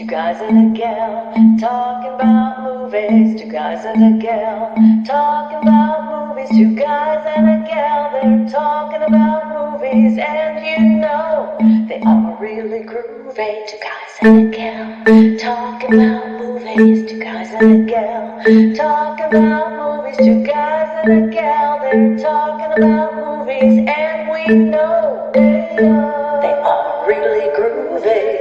Two guys and a gal talking about movies. Two guys and a gal talking about movies. Two guys and a gal, they're talking about movies. And you know they are really groovy. Two guys and a gal talking about movies. Two guys and a gal talking about movies. Two guys and a gal, they're talking about movies. And we know they are really groovy.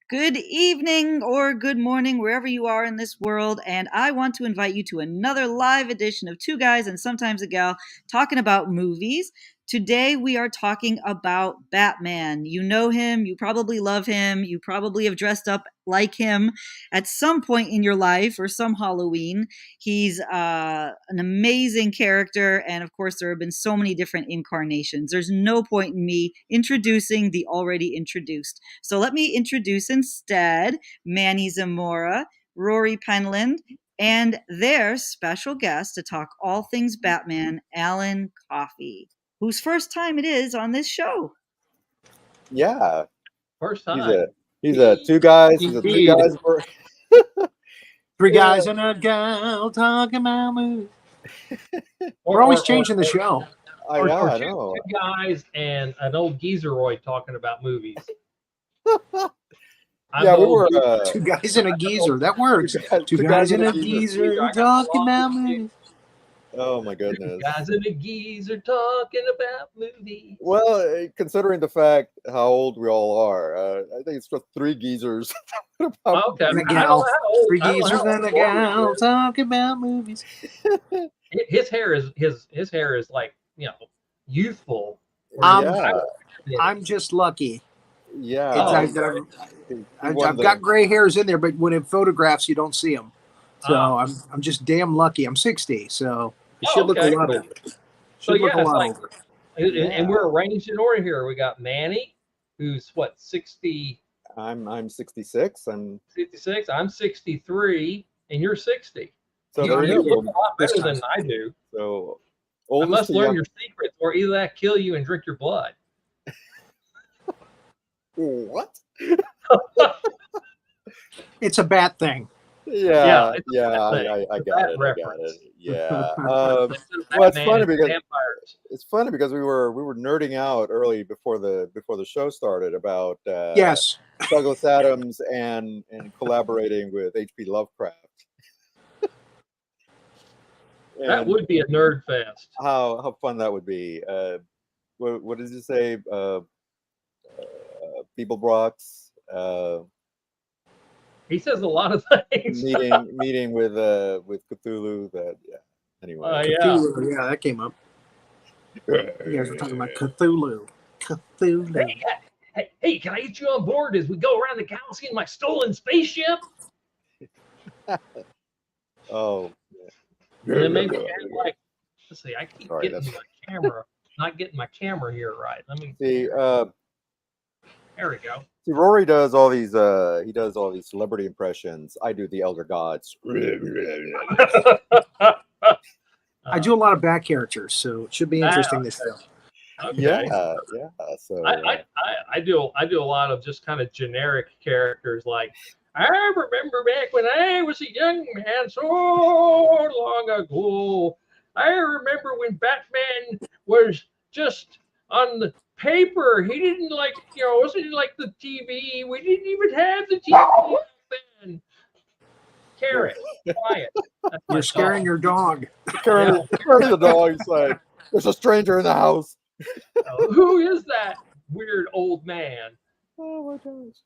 Good evening or good morning, wherever you are in this world, and I want to invite you to another live edition of Two Guys and Sometimes a Gal talking about movies. Today we are talking about Batman. You know him, you probably love him, you probably have dressed up like him at some point in your life or some Halloween. He's an amazing character, and of course there have been so many different incarnations. There's no point in me introducing the already introduced. So let me introduce instead Manny Zamora, Rory Penland, and their special guest to talk all things Batman, Alan Coffey, whose first time it is on this show. Yeah, First time. He's a two guys. He's a two guys. Three guys and a gal talking about movies. We're always changing the show. I know. Two guys and an old geezeroid talking about movies. Yeah, we were two guys and a geezer. That works. Two guys and a geezer talking about movies. Oh my goodness! Two guys and a geezer talking about movies. Well, considering the fact how old we all are, I think it's just three geezers. Okay, and a gal. Three geezers and a gal talking about movies. His hair is like, you know, youthful. I'm just lucky. Yeah, I've got gray hairs in there, but when in photographs you don't see them. So I'm just damn lucky. I'm 60, so it should look a lot older. Older. And we're arranged in order here. We got Manny, who's what, 60? I'm 66. I'm 66. I'm 63, and you're 60. So you look a lot better than I do. So I must learn your secrets, or either that kill you and drink your blood. What? It's a bad thing. Yeah, I got it. Yeah. Well, it's funny because we were nerding out early before the show started about yes, Douglas Adams and collaborating with H.P. Lovecraft. That would be a nerd fest. How fun that would be. What did you say? Beeblebrox. He says a lot of things. meeting with Cthulhu. Anyway. Cthulhu, yeah, that came up. You guys were talking about Cthulhu. Hey, can I get you on board as we go around the galaxy in my stolen spaceship? Oh. And then maybe like, let's see. I keep getting my camera, not getting my camera here right. Let me see. There we go. See, Rory does all these. He does all these celebrity impressions. I do the Elder Gods. I do a lot of back characters, so it should be interesting this film. Okay. Yeah. So I do a lot of just kind of generic characters. Like, I remember back when I was a young man so long ago. I remember when Batman was just on the paper. He didn't wasn't like the TV. We didn't even have the TV then. Carrot, quiet. You're scaring your dog. Scaring the dog. He's like, there's a stranger in the house. Who is that weird old man? Oh my gosh.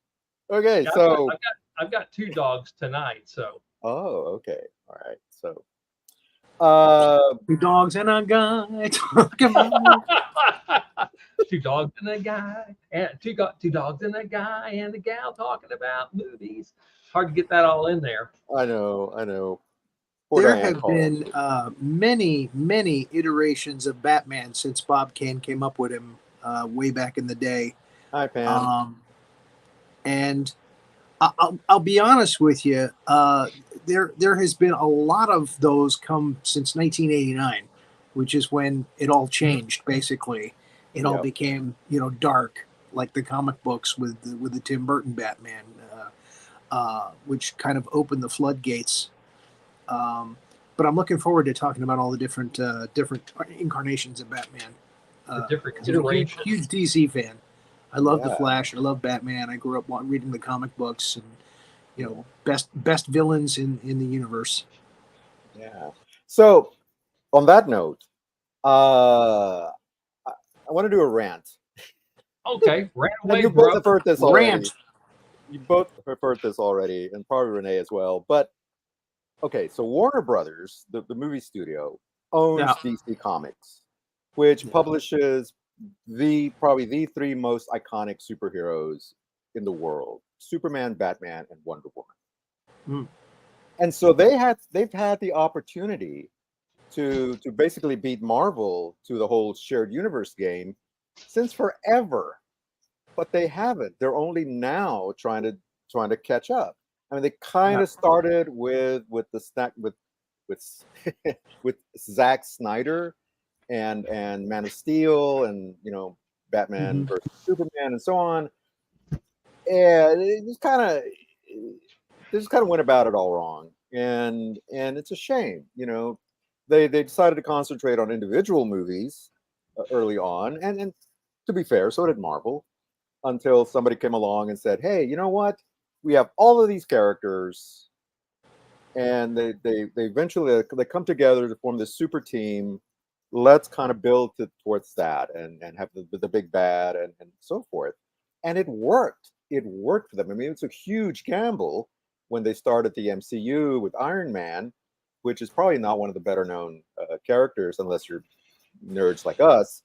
Okay, yeah, so I've got two dogs tonight. So. Oh, okay. All right. So. Two dogs and a guy talking about. Two dogs and a guy, and two dogs and a guy and a gal talking about movies. Hard to get that all in there. I know. There have been many iterations of Batman since Bob Kane came up with him way back in the day. Hi, Pam. And I'll be honest with you. There has been a lot of those come since 1989, which is when it all changed. Basically, it all became dark like the comic books with the Tim Burton Batman, which kind of opened the floodgates. But I'm looking forward to talking about all the different incarnations of Batman. The different iterations. Huge DC fan. I love the Flash. I love Batman. I grew up reading the comic books, and best villains in the universe. Yeah. So, on that note, I want to do a rant. Okay, rant away, you bro. both have heard this already. You both have heard this already, and probably Renee as well. But okay, so Warner Brothers, the movie studio, owns DC Comics, which publishes probably the three most iconic superheroes in the world: Superman, Batman, and Wonder Woman. And so they've had the opportunity to basically beat Marvel to the whole shared universe game since forever, but they haven't. They're only now trying to catch up. I mean, they kind of started with Zack Snyder and Man of Steel, and Batman versus Superman and so on. And it just kind of went about it all wrong, and it's a shame. They decided to concentrate on individual movies early on, and to be fair, so did Marvel, until somebody came along and said, "Hey, you know what? We have all of these characters," and they eventually come together to form this super team. Let's kind of build towards that, and have the big bad and so forth. And it worked. It worked for them. I mean, it's a huge gamble when they started the MCU with Iron Man, which is probably not one of the better known characters unless you're nerds like us.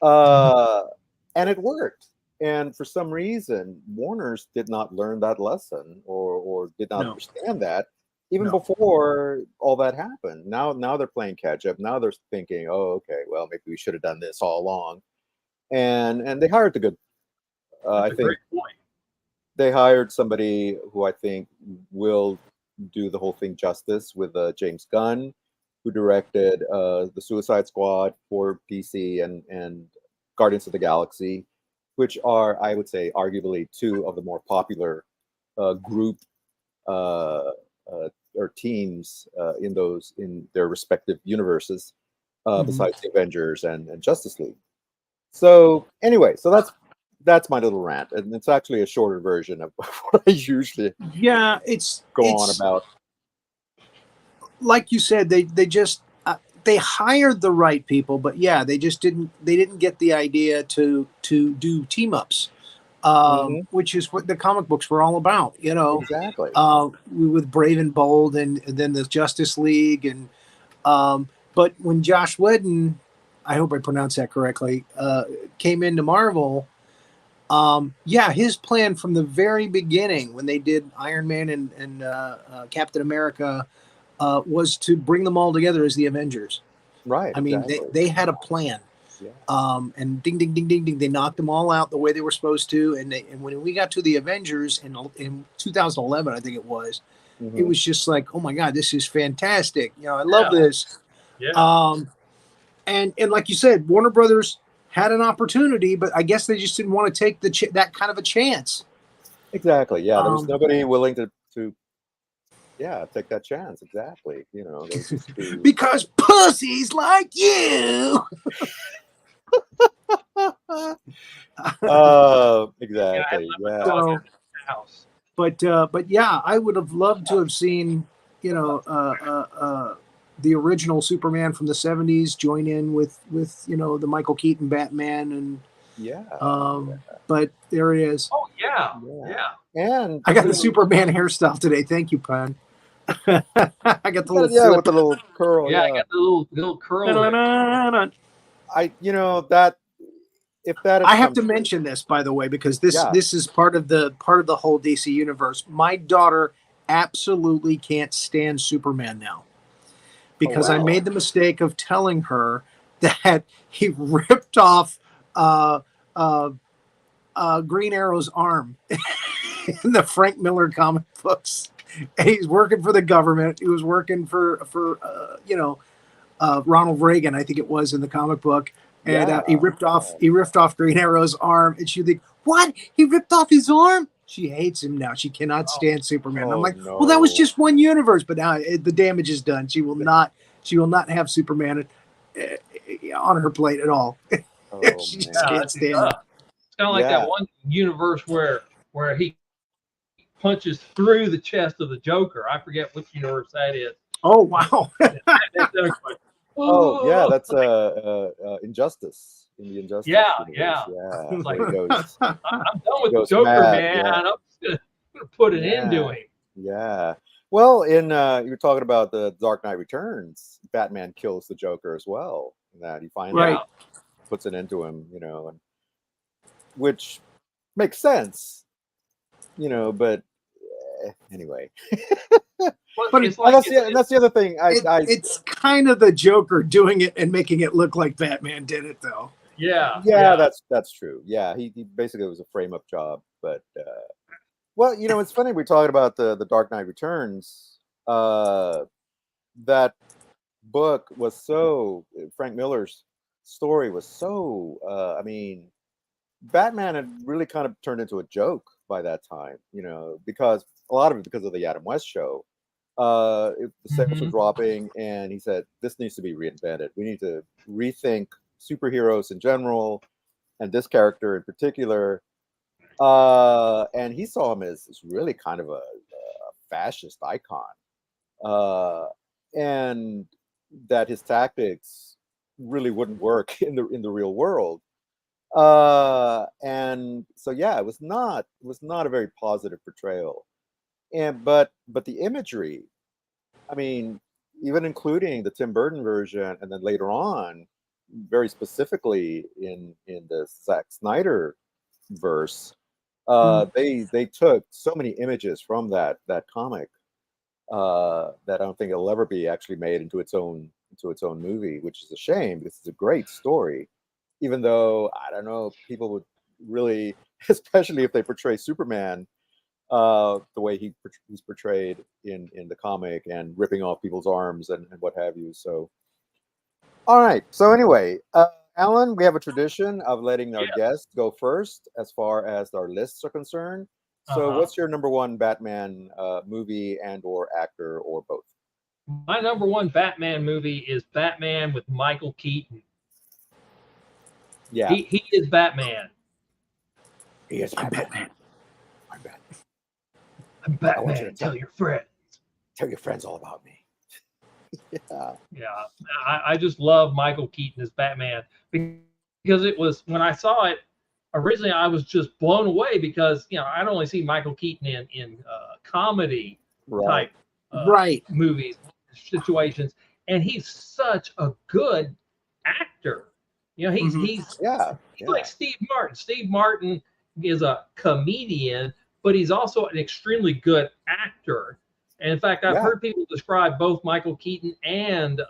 And it worked. And for some reason, Warner's did not learn that lesson or did not understand that even before all that happened. Now they're playing catch up. Now they're thinking, oh, okay, well, maybe we should have done this all along. And they hired the good. I think great point. They hired somebody who I think will do the whole thing justice with James Gunn, who directed the Suicide Squad for DC and Guardians of the Galaxy, which are, I would say, arguably two of the more popular group or teams in their respective universes, besides the Avengers and Justice League. So anyway, that's my little rant, and it's actually a shorter version of what I usually go on about. Like you said, they just they hired the right people, but they just didn't get the idea to do team ups, which is what the comic books were all about. Exactly. With Brave and Bold, and then the Justice League, and but when Josh Whedon, I hope I pronounced that correctly, came into Marvel. His plan from the very beginning, when they did Iron Man and Captain America, was to bring them all together as the Avengers. Right. I mean, exactly. they had a plan. Yeah. And ding, ding, ding, ding, ding, they knocked them all out the way they were supposed to. And when we got to the Avengers in 2011, I think it was just like, oh my God, this is fantastic. I love this. Yeah. And like you said, Warner Brothers had an opportunity, but I guess they just didn't want to take that kind of a chance. Exactly. Yeah, there was nobody willing to take that chance. Exactly. Because pussies like you. Exactly. Yeah. So, but I would have loved to have seen the original Superman from the 70s join in with the Michael Keaton Batman, and but there he is. Oh yeah. And I got the Superman hairstyle today. Thank you, Pan. I got the little with the little curl. Yeah, I got the little curl. I have to mention this, by the way, because this is part of the whole DC universe. My daughter absolutely can't stand Superman now, because I made the mistake of telling her that he ripped off Green Arrow's arm in the Frank Miller comic books. And he's working for the government. He was working for Ronald Reagan, I think it was, in the comic book. And Yeah. he ripped off Green Arrow's arm, and she think, what? He ripped off his arm? She hates him now. She cannot stand Superman. I'm like, well, that was just one universe, but now the damage is done. She will not have Superman on her plate at all. Oh, She man. just can't stand it. It's kind of like that one universe where he punches through the chest of the Joker. I forget which universe that is. Oh, wow. Oh, yeah, that's Injustice. In the Injustice Yeah, universe. yeah. Like, he goes, I'm done with the goes Joker, mad, man. yeah. I'm just gonna put an end to him. Yeah. Well, in you're talking about the Dark Knight Returns, Batman kills the Joker as well. That he finally puts an end to him, and which makes sense, but anyway. But it's like, that's the other thing. It's kind of the Joker doing it and making it look like Batman did it, though. Yeah. That's true. Yeah, he basically was a frame-up job. But well, it's funny we're talking about the Dark Knight Returns. That book was Frank Miller's story was so. I mean, Batman had really kind of turned into a joke by that time. Because a lot of it because of the Adam West show. The sales were dropping, and he said, this needs to be reinvented. We need to rethink superheroes in general, and this character in particular. And he saw him as really kind of a fascist icon, and that his tactics really wouldn't work in the real world. And so, it was not a very positive portrayal. But the imagery, I mean, even including the Tim Burton version, and then later on, very specifically in the Zack Snyder verse, they took so many images from that comic that I don't think it'll ever be actually made into its own movie, which is a shame because it's a great story. Even though I don't know, people would really, especially if they portray Superman the way he's portrayed in the comic and ripping off people's arms and what have you. So, all right. So anyway, Alan, we have a tradition of letting our guests go first as far as our lists are concerned. So what's your number one Batman movie and or actor or both? My number one Batman movie is Batman with Michael Keaton. Yeah. He is Batman. He is Batman. I'm Batman. I'm Batman. Tell your friends. Tell your friends all about me. Yeah. I just love Michael Keaton as Batman because it was, when I saw it originally, I was just blown away because I'd only seen Michael Keaton in comedy type movies, situations, and he's such a good actor. He's like Steve Martin. Steve Martin is a comedian, but he's also an extremely good actor. And in fact, I've heard people describe both Michael Keaton and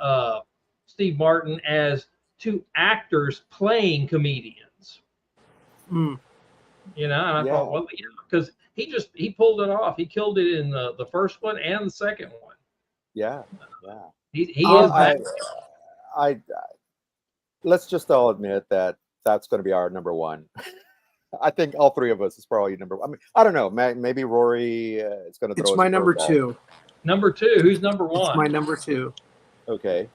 Steve Martin as two actors playing comedians. And I thought, well, because he pulled it off. He killed it in the first one and the second one. Yeah. He is. Let's just all admit that that's going to be our number one. I think all three of us is probably number one. I mean, I don't know. Maybe Rory is going to throw. It's my number two. Number two. Who's number one? It's my number two. Okay.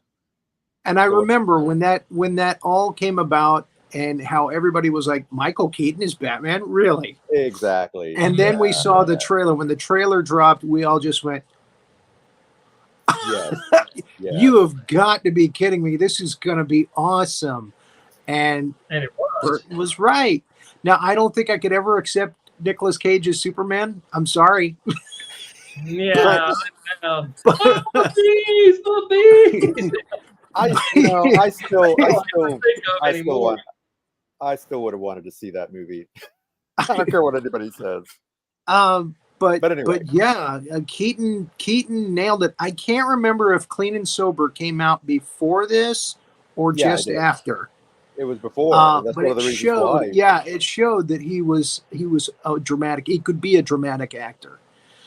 And I remember when that all came about and how everybody was like, Michael Keaton is Batman? Really? Exactly. And then we saw the trailer. When the trailer dropped, we all just went, yes. You have got to be kidding me. This is going to be awesome. And it was. Burton was right. Now, I don't think I could ever accept Nicolas Cage as Superman. I'm sorry. Yeah. The bees. I still would have wanted to see that movie. I don't care what anybody says. But anyway. But yeah, Keaton nailed it. I can't remember if Clean and Sober came out before this or just after. It was before. That's one of the reasons why. Yeah, it showed that he was a dramatic. He could be a dramatic actor.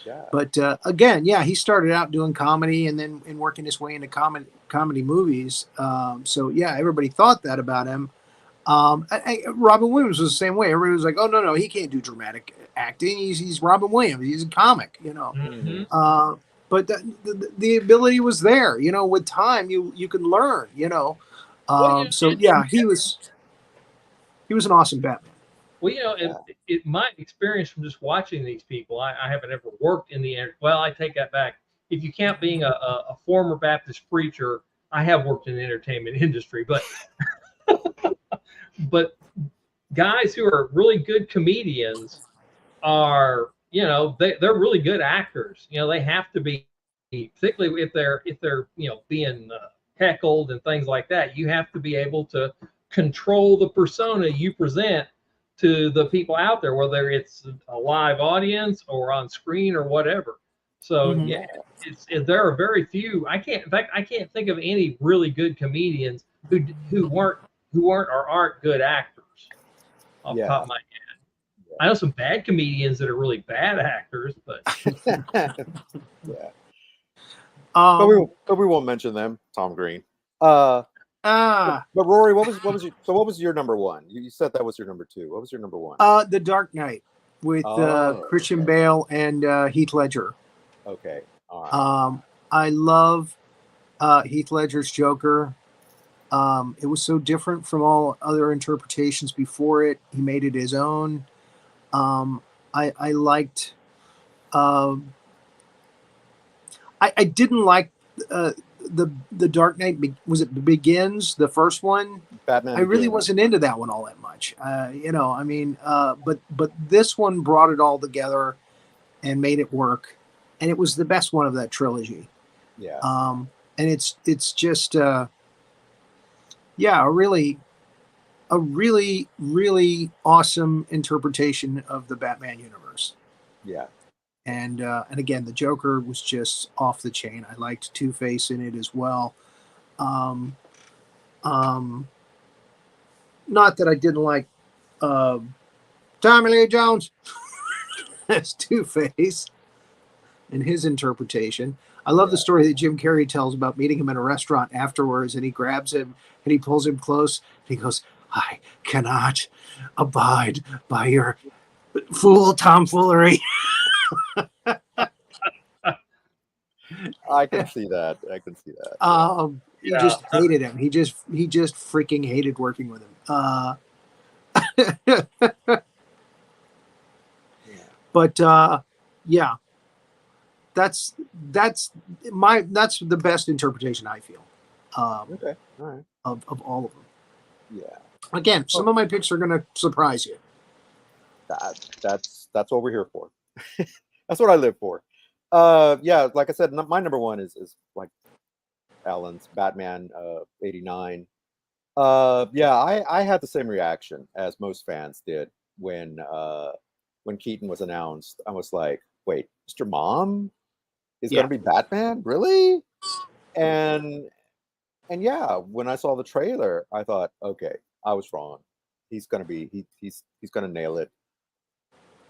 Yeah. But again, he started out doing comedy and then working his way into comedy movies. So everybody thought that about him. Robin Williams was the same way. Everybody was like, "Oh no, he can't do dramatic acting. He's Robin Williams. He's a comic, you know." Mhm. But the ability was there. You know, with time, you can learn. You know, Well, you know, so yeah, he was an awesome Batman. Well, you know, my experience from just watching these people, I haven't ever worked in the well, I take that back. If you count being a former Baptist preacher, I have worked in the entertainment industry, but guys who are really good comedians are, you know, they're really good actors. You know, they have to be, particularly if they're you know being heckled and things like that. You have to be able to control the persona you present to the people out there, whether it's a live audience or on screen or whatever. So Mhm. yeah, there are very few. I can't. In fact, I can't think of any really good comedians who aren't or aren't good actors off the top of my head. I know some bad comedians that are really bad actors, but Yeah. Um, But we won't mention them. Tom Green. ah, But Rory, what was your number one? You said that was your number two. What was your number one? The Dark Knight with Oh, Christian okay. Bale and Heath Ledger. Okay. All right. I love Heath Ledger's Joker. It was so different from all other interpretations before it. He made it his own. I liked. I didn't like the Dark Knight. Was it Begins, the first one? Batman I really Begins. wasn't into that one all that much. You know, I mean, but this one brought it all together and made it work, and it was the best one of that trilogy. Yeah. And it's just yeah, a really awesome interpretation of the Batman universe. Yeah. And again, the Joker was just off the chain. I liked Two-Face in it as well. Um, um, not that I didn't like Tommy Lee Jones as Two-Face and his interpretation. I love the story that Jim Carrey tells about meeting him in a restaurant afterwards, and he grabs him and he pulls him close. And he goes, "I cannot abide by your tomfoolery." I can see that. I can see that. He just hated him. He just freaking hated working with him. But yeah, that's the best interpretation I feel. Okay. All right. Of all of them. Yeah. Again, some of my picks are going to surprise you. That's what we're here for. That's what I live for. Yeah, like I said, my number one is like Alan's Batman 89. Yeah, I had the same reaction as most fans did when Keaton was announced. I was like, wait, Mr. Mom is gonna be Batman? Really? And yeah, when I saw the trailer, I thought, okay, I was wrong. He's gonna nail it.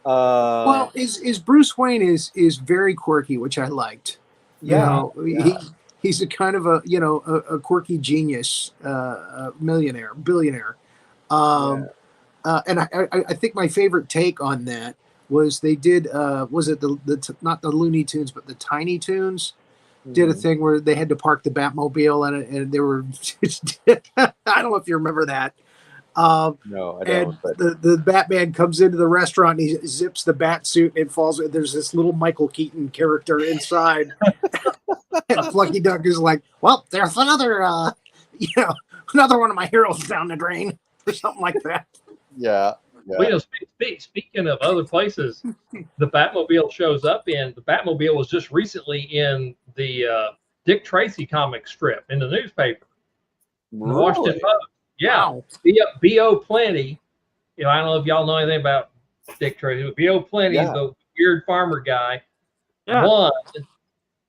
Well, is Bruce Wayne is very quirky, which I liked. Yeah, He's a kind of a quirky genius, billionaire. And I think my favorite take on that was they did was it not the Looney Tunes but the Tiny Toons did a thing where they had to park the Batmobile and they were I don't know if you remember that. No, I don't. And the Batman comes into the restaurant and he zips the bat suit and it falls. There's this little Michael Keaton character inside. And Plucky Duck is like, well, there's another one of my heroes down the drain or something like that. Yeah. Well, you know, speaking of other places, the Batmobile shows up in. The Batmobile was just recently in the Dick Tracy comic strip in the newspaper. Really? The Washington Post. Yeah. Wow. B.O. Plenty. You know, I don't know if y'all know anything about Dick Tracy, but B.O. Plenty, the weird farmer guy, won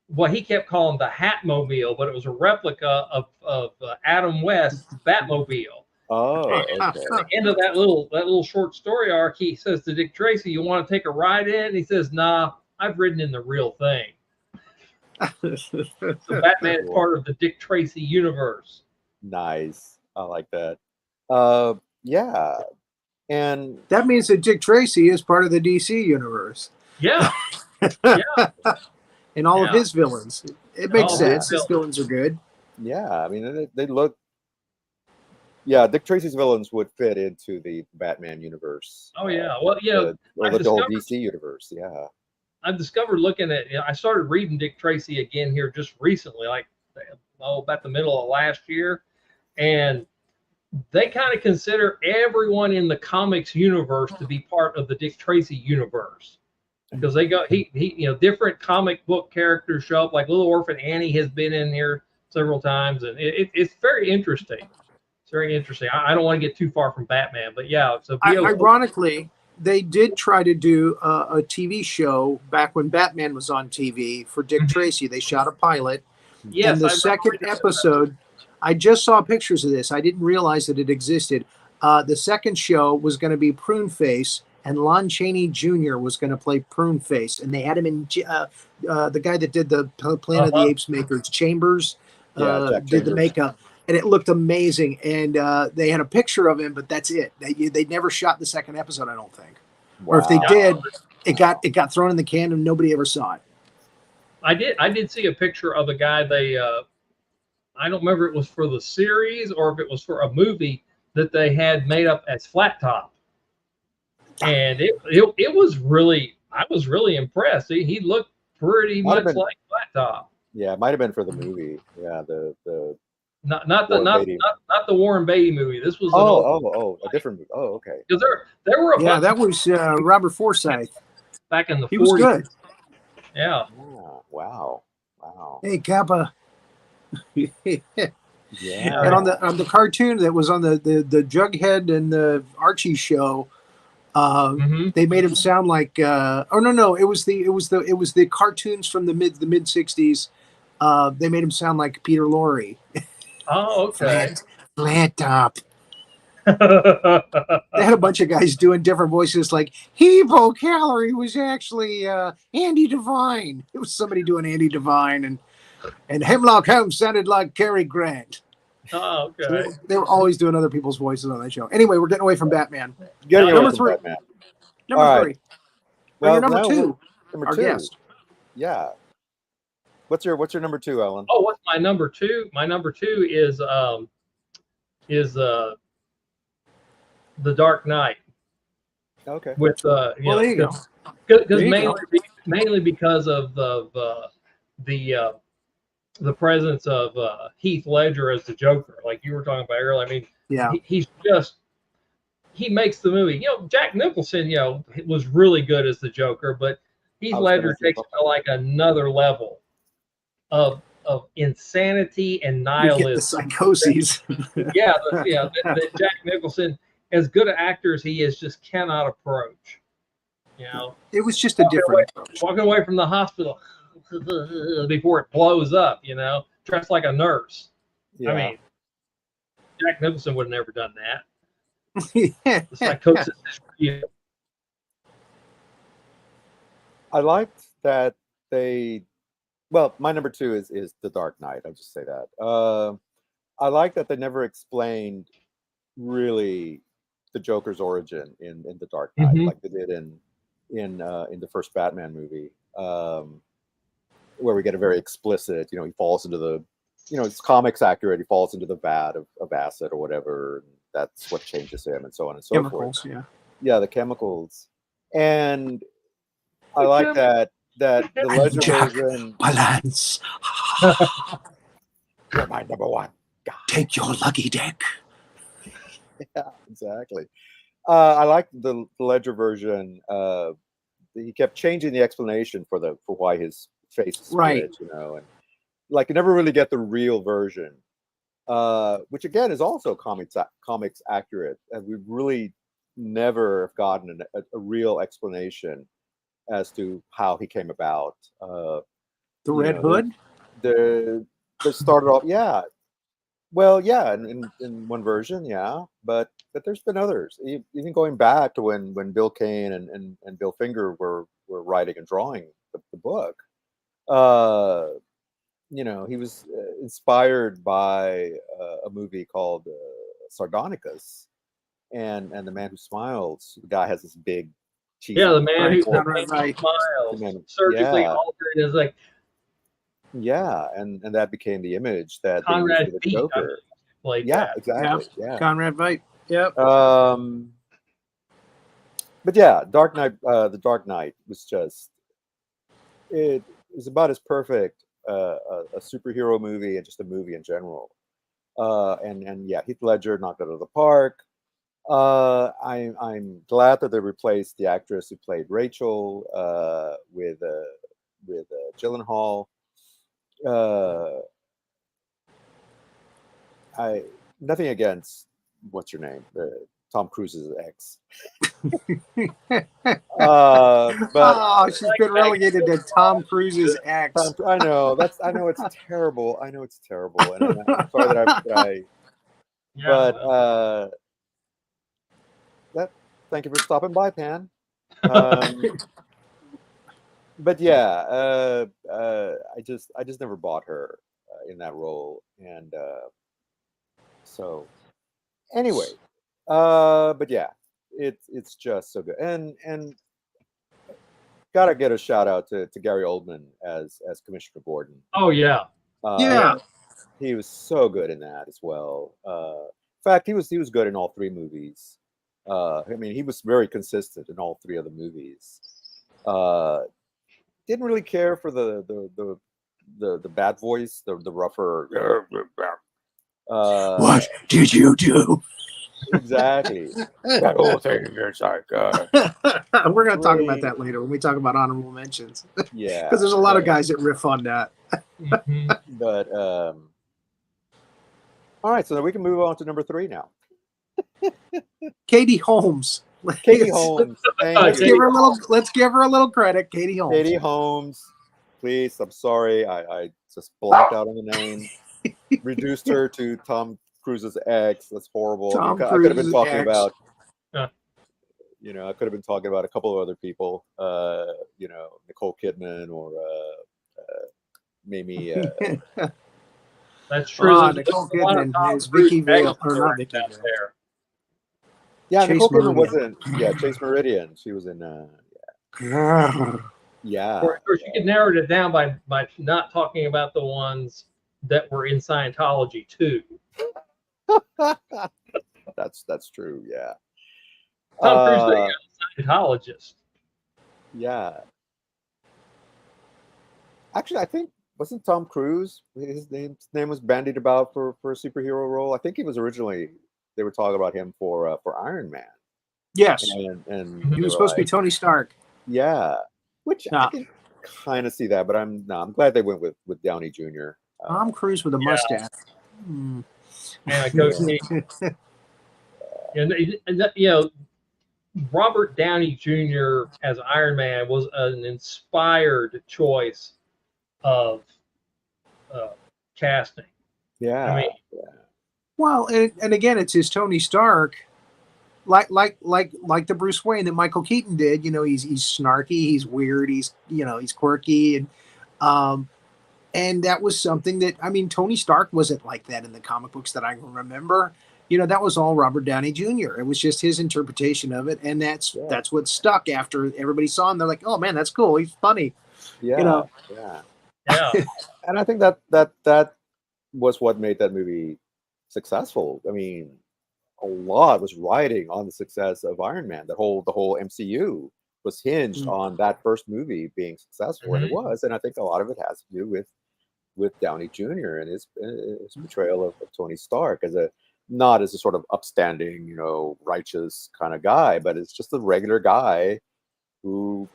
what he kept calling the Hatmobile, but it was a replica of Adam West's Batmobile. Oh, okay. At the end of that little short story arc, he says to Dick Tracy, "You want to take a ride in?" And he says, "Nah, I've ridden in the real thing." So Batman is part of the Dick Tracy universe. Nice. I like that. Yeah, and That means that Dick Tracy is part of the DC universe. Yeah, yeah, And all of yeah. his villains. It makes All his sense. His villains are good. yeah, I mean they look. Yeah, Dick Tracy's villains would fit into the Batman universe. Oh yeah. Well, you know, Or the whole DC universe. Yeah. I've discovered looking at. I started reading Dick Tracy again here just recently, like about the middle of last year, and they kind of consider everyone in the comics universe to be part of the Dick Tracy universe because they got he you know, different comic book characters show up. Like Little Orphan Annie has been in here several times, and it's very interesting. It's very interesting. I don't want to get too far from Batman, but yeah. So Ironically, they did try to do a TV show back when Batman was on TV for Dick Tracy. They shot a pilot. yes, And the second episode, I just saw pictures of this. I didn't realize that it existed. The second show was going to be Prune Face, and Lon Chaney Jr. was going to play Prune Face. And they had him in the guy that did the Planet of the Apes makers, Chambers, did the makeup. And it looked amazing. And they had a picture of him, but that's it. They never shot the second episode, I don't think. Wow. Or if they did, it got thrown in the can and nobody ever saw it. I did see a picture of a guy they I don't remember if it was for the series or if it was for a movie that they had made up as Flat Top. And it was really, I was really impressed. He looked pretty much like Flat Top. Yeah, it might have been for the movie. Yeah, the not the Warren Beatty movie. This was a different movie. Oh, okay. Because there were that was Robert Forsythe back in the 40s. He was good. Yeah. Wow. Hey, Kappa. Yeah. And on the cartoon that was on the Jughead and the Archie show, they made him sound like it was the cartoons from the mid 60s. They made him sound like Peter Lorre. Oh, okay. Flat Top. They had a bunch of guys doing different voices, like Hebo Calorie was actually Andy Devine. It was somebody doing Andy Devine, and Hemlock Holmes sounded like Cary Grant. Oh, okay. So they were always doing other people's voices on that show. Anyway, we're getting away from Batman. Number 3. Batman. Number 3. Well, number 2. Number our 2. Guest. Yeah. What's your number 2, Alan? Oh, what's my number 2? My number 2 is The Dark Knight. Okay. With there you go. Because mainly because of the presence of Heath Ledger as the Joker, like you were talking about earlier. I mean, yeah, he makes the movie. You know, Jack Nicholson, was really good as the Joker, but Heath Ledger takes it to like another level of insanity and nihilism. The psychoses. That Jack Nicholson, as good an actor as he is, just cannot approach. It was just a different approach. Walking away from the hospital before it blows up, dressed like a nurse. Yeah. I mean, Jack Nicholson would have never done that. The psychosis is real. I liked that my number 2 is The Dark Knight. I'll just say that. I like that they never explained really the Joker's origin in The Dark Knight, like they did in the first Batman movie, where we get a very explicit, he falls into the, it's comics accurate, he falls into the vat of acid or whatever, and that's what changes him, and so on and so forth. Yeah, the chemicals. And I like that the Ledger version. Balance. You're my number 1 guy. Take your lucky deck. Yeah, exactly. I like the Ledger version. He kept changing the explanation for why his face is split, and like you never really get the real version, which again is also comics accurate, and we've really never gotten a real explanation as to how he came about. The Red Hood. They started off, in one version, but there's been others, even going back to when Bill Kane and Bill Finger were writing and drawing the book. He was inspired by a movie called Sardonicus, and The Man Who Smiles. The guy has this big cheesy. Yeah, the man who Right. smiles, The man- surgically yeah. altered is like Yeah, and that became the image that they used Conrad for the Beat, Joker. played Yeah, that. exactly. Yeah. Conrad Veidt. Yep. But yeah, Dark Knight. The Dark Knight was just it was about as perfect a superhero movie and just a movie in general. And yeah, Heath Ledger knocked it out of the park. I'm glad that they replaced the actress who played Rachel with Gyllenhaal. I Nothing against what's your name, Tom Cruise's ex. But Oh, she's been relegated to Tom Cruise's ex. I know it's terrible. I know it's terrible, and I'm sorry that Yeah, but well, thank you for stopping by, Pan. But yeah, I just never bought her in that role, and so anyway, but yeah, it's just so good, and gotta get a shout out to Gary Oldman as Commissioner Gordon. oh yeah, Yeah. He was so good in that as well. In fact, he was good in all three movies. I mean, he was very consistent in all three of the movies. Didn't really care for the bad voice, the rougher. What did you do? Exactly. That whole thing is like. We're going to talk about Great. that later when we talk about honorable mentions. Yeah. Because there's a lot of guys that riff on that. Mhm. But all right, so then we can move on to number 3 now. Katie Holmes. Katie Holmes. Thank Let's you. give her a little credit. Katie Holmes. Katie Holmes. Please, I'm sorry. I just blanked out on the name. Reduced her to Tom Cruise's ex. That's horrible. I could have been talking about. Yeah. I could have been talking about a couple of other people. Nicole Kidman or maybe. That's true. There's Nicole a lot of Kidman Tom is Cruise Vicky Vale, or not backstories Vicky out Vale. there. Yeah, Chase Nicole Kidman Meridian. wasn't. Yeah, Chase Meridian. She was in. Yeah. Of course, you can narrow it down by not talking about the ones that were in Scientology too. That's true. Yeah. Tom Cruise is a Scientologist. Yeah. Actually, I think wasn't Tom Cruise his name was bandied about for a superhero role. I think he was originally they were talking about him for Iron Man. Yes. And He was supposed to be Tony Stark. Yeah. Which I can kind of see that, but I'm glad they went with Downey Jr. Tom Cruise with a mustache. And a goatee. And Robert Downey Jr. as Iron Man was an inspired choice of casting. Yeah. I mean, Well, and again, it's his Tony Stark, like the Bruce Wayne that Michael Keaton did. He's snarky, he's weird, he's quirky, and that was something that Tony Stark wasn't like that in the comic books that I can remember. That was all Robert Downey Jr. It was just his interpretation of it, and that's what stuck after everybody saw him. They're like, "Oh man, that's cool. He's funny." Yeah. yeah. And I think that was what made that movie successful. I mean, a lot was riding on the success of Iron Man. The whole MCU was hinged on that first movie being successful, and it was. And I think a lot of it has to do with Downey Jr. and his portrayal of Tony Stark not as a sort of upstanding, righteous kind of guy, but it's just a regular guy who,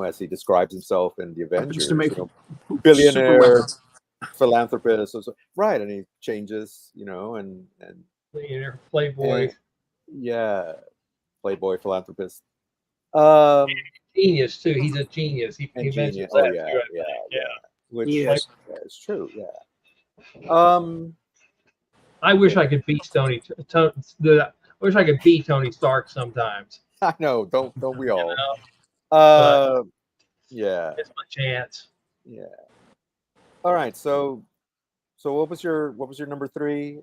as he describes himself in the Avengers, billionaire, philanthropist, right? And he changes, and Playboy. Playboy philanthropist. Genius too. He's a genius. He mentions that too. Yeah. Which is true. Yeah. I wish I could beat Tony Stark sometimes. I know. Don't we all? Yeah. It's my chance. Yeah. All right. So what was your number 3?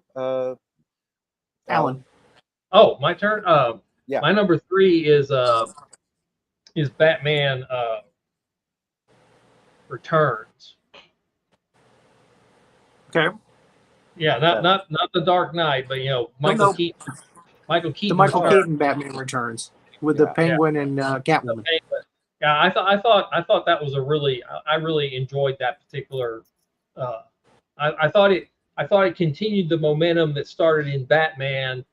Alan. Oh, my turn. Yeah. My number 3 is Batman Returns. Okay. Yeah, not the Dark Knight, but Michael no. Keaton. Michael The Keaton Michael Returns. Keaton Batman Returns with the Yeah. Penguin and The Catwoman. Penguin. Yeah, I thought that was I really enjoyed that particular. Uh, I thought it continued the momentum that started in Batman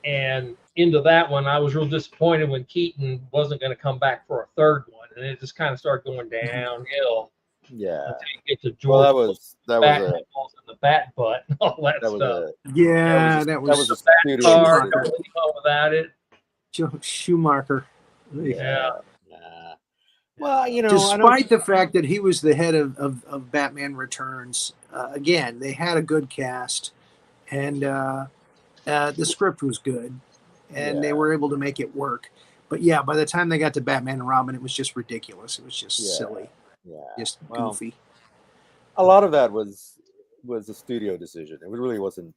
and into that one. I was real disappointed when Keaton wasn't going to come back for a third one, and it just kind of started going downhill Yeah. until you get to Well, George that was Bat a nipples and the bat butt and all that, that was stuff. a Yeah, that that was was a Bat studio car, Schumacher. decision. really fun without it. Schumacher. Yeah. Well, I know. Despite the fact that he was the head of Batman Returns, again, they had a good cast, and the script was good, and they Yeah. were able to make it work. But yeah, by the time they got to Batman and Robin, it was just ridiculous. It was just silly, Yeah. just Well, goofy. a lot of that was a studio decision. It really wasn't.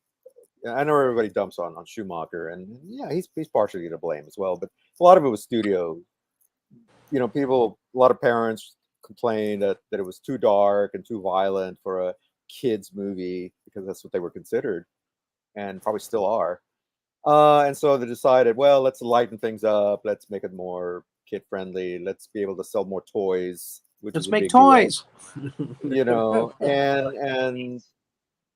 I know everybody dumps on Schumacher, and yeah, he's partially to blame as well. But a lot of it was studio. A lot of parents complained that it was too dark and too violent for a kids movie because that's what they were considered, and probably still are. And so they decided, well, let's lighten things up. Let's make it more kid friendly. Let's be able to sell more toys, which Let's is a make big deal. toys. And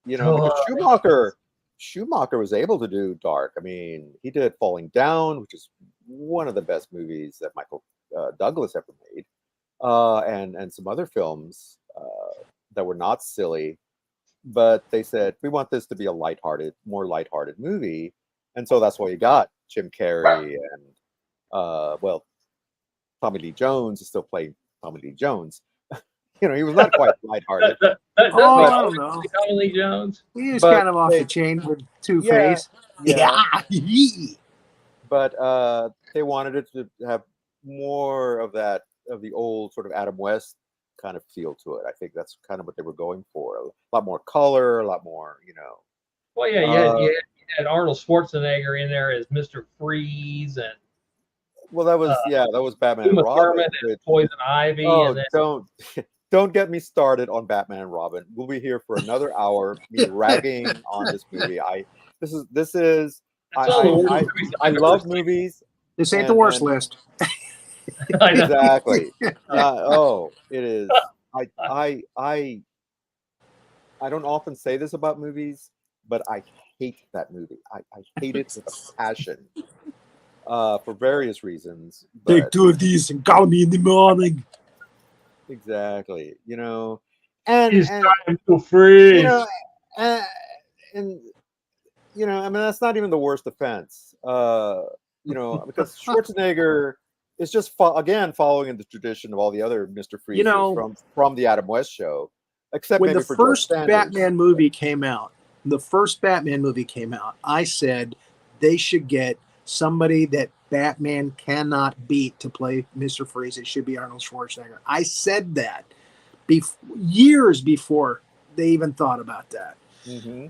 because Schumacher was able to do dark. I mean, he did Falling Down, which is one of the best movies that Michael Douglas ever made, and some other films that were not silly. But they said we want this to be a more lighthearted movie, and so that's why you got Jim Carrey and Tommy Lee Jones is still playing Tommy Lee Jones. He was not quite lighthearted. I don't know. Tommy Lee Jones. He was But kind of off the chain with Yeah, Two-Face. yeah. Yeah. But they wanted it to have more of the old sort of Adam West kind of feel to it. I think that's kind of what they were going for. A lot more color, a lot more, Well, yeah, you had Arnold Schwarzenegger in there as Mr. Freeze, and Well, that was Batman and Uma Robin. Thurman and Poison Ivy, and then Don't get me started on Batman and Robin. We'll be here for another hour, me ragging on this movie. I love movies. This ain't the worst list. I know. Exactly. It is. I don't often say this about movies, but I hate that movie. I hate it with a passion. For various reasons. Take 2 of these and call me in the morning. Exactly. And It's time to freeze. I mean, that's not even the worst offense. Because Schwarzenegger is just again following in the tradition of all the other Mr. Freezes from the Adam West show, except when maybe the for first George Sanders. Batman movie came out, I said they should get somebody that Batman cannot beat to play Mr. Freeze. It should be Arnold Schwarzenegger. I said that years before they even thought about that. Mm-hmm.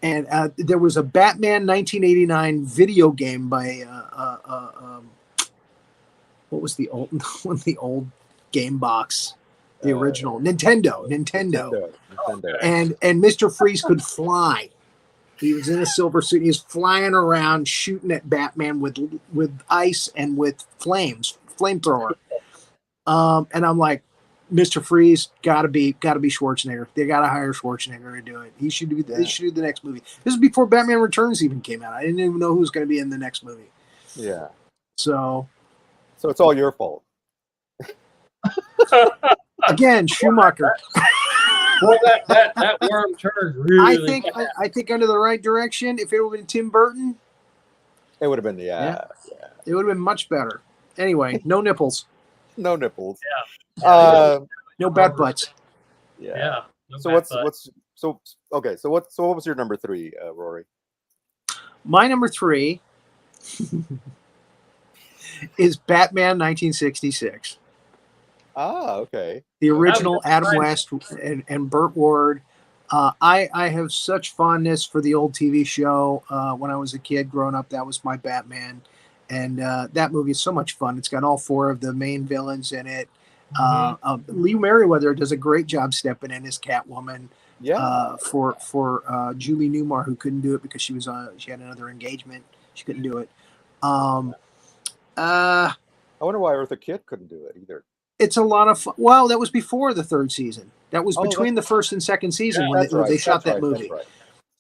And there was a Batman 1989 video game by what was the old game box? The original Nintendo. And Mr. Freeze could fly. He was in a silver suit. He was flying around shooting at Batman with ice and with flamethrower. And I'm like, Mr. Freeze gotta be Schwarzenegger. They gotta hire Schwarzenegger to do it. He should do the next movie. This is before Batman Returns even came out. I didn't even know who was going to be in the next movie. Yeah. So it's all your fault. Again, Schumacher. Well, that worm turned really. I think under the right direction. If it would have been Tim Burton, it would have been it would have been much better. Anyway, no nipples. No nipples. Yeah. No bat butts. Yeah. No so bat what was your number 3, Rory? My number 3 is Batman 1966. Ah, okay. The original Adam West and Burt Ward. I have such fondness for the old TV show. When I was a kid growing up, that was my Batman, and that movie is so much fun. It's got all four of the main villains in it. Lee Merriweather does a great job stepping in as Catwoman. Yeah. For Julie Newmar, who couldn't do it because she had another engagement. She couldn't do it. I wonder why Eartha Kitt couldn't do it either. It's a lot of fun. Well, that was before the third season. That was Oh, between the first and second season when That's they right. shot That's that right. movie. That's right.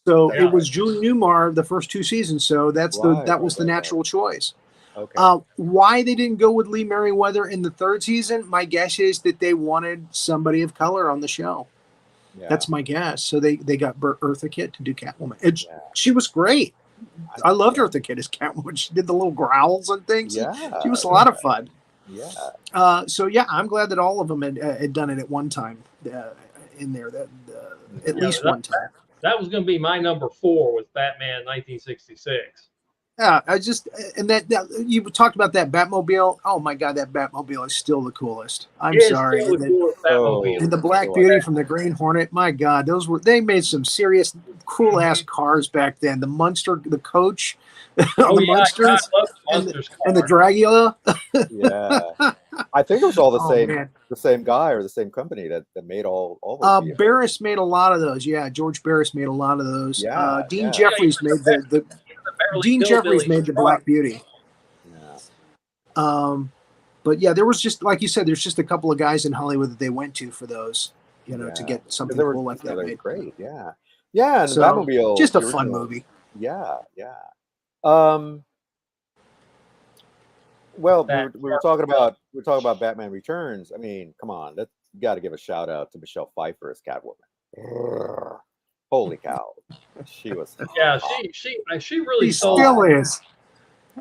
So Yeah. it was Julie Newmar the first two seasons. So that was the natural choice. Okay. Why they didn't go with Lee Merriweather in the third season? My guess is that they wanted somebody of color on the show. Yeah. That's my guess. So they got Eartha Kitt to do Catwoman. She was great. I loved Eartha Kitt as Catwoman. She did the little growls and things. Yeah. She was a lot of fun. Yeah. So yeah, I'm glad that all of them had done it at one time in there. At least one time. That was going to be my number 4 with Batman 1966. Yeah, and that you talked about that Batmobile. Oh my God, that Batmobile is still the coolest. I'm sorry. Still the coolest Batmobile. And the Black Beauty from the Green Hornet. My God, they made some serious cool ass cars back then. The Munster, the Coach, the Munsters, and the Dragula. Yeah, I think it was all the same guy or the same company that made all those. Barris made a lot of those. Yeah, George Barris made a lot of those. Yeah, Dean Jeffries made Jeffries made the Black Beauty. Yeah. But yeah, there was just, like you said, there's just a couple of guys in Hollywood that they went to for those, to get something cool like that made. Great, yeah, yeah. And so, Batmobile, just a fun movie. Yeah, yeah. Well, we were talking about Batman Returns. I mean, come on, you got to give a shout out to Michelle Pfeiffer as Catwoman. Holy cow, she was. Yeah, she really still is.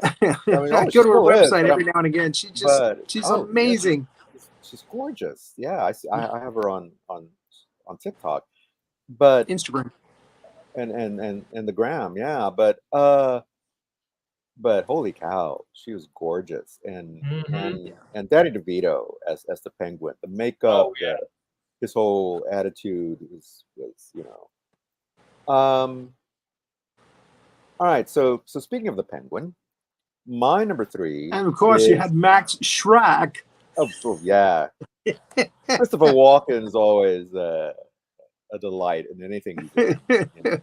I go to her website every now and again. She's amazing. Yeah, she's gorgeous. Yeah, I have her on TikTok, but Instagram, and the gram. Yeah, but holy cow, she was gorgeous, and Danny DeVito as the Penguin, the makeup, his whole attitude was all right. So speaking of the Penguin, my number 3, and of course you had Max Schreck. Oh yeah, Christopher Walken is always a delight in anything you do. Yeah.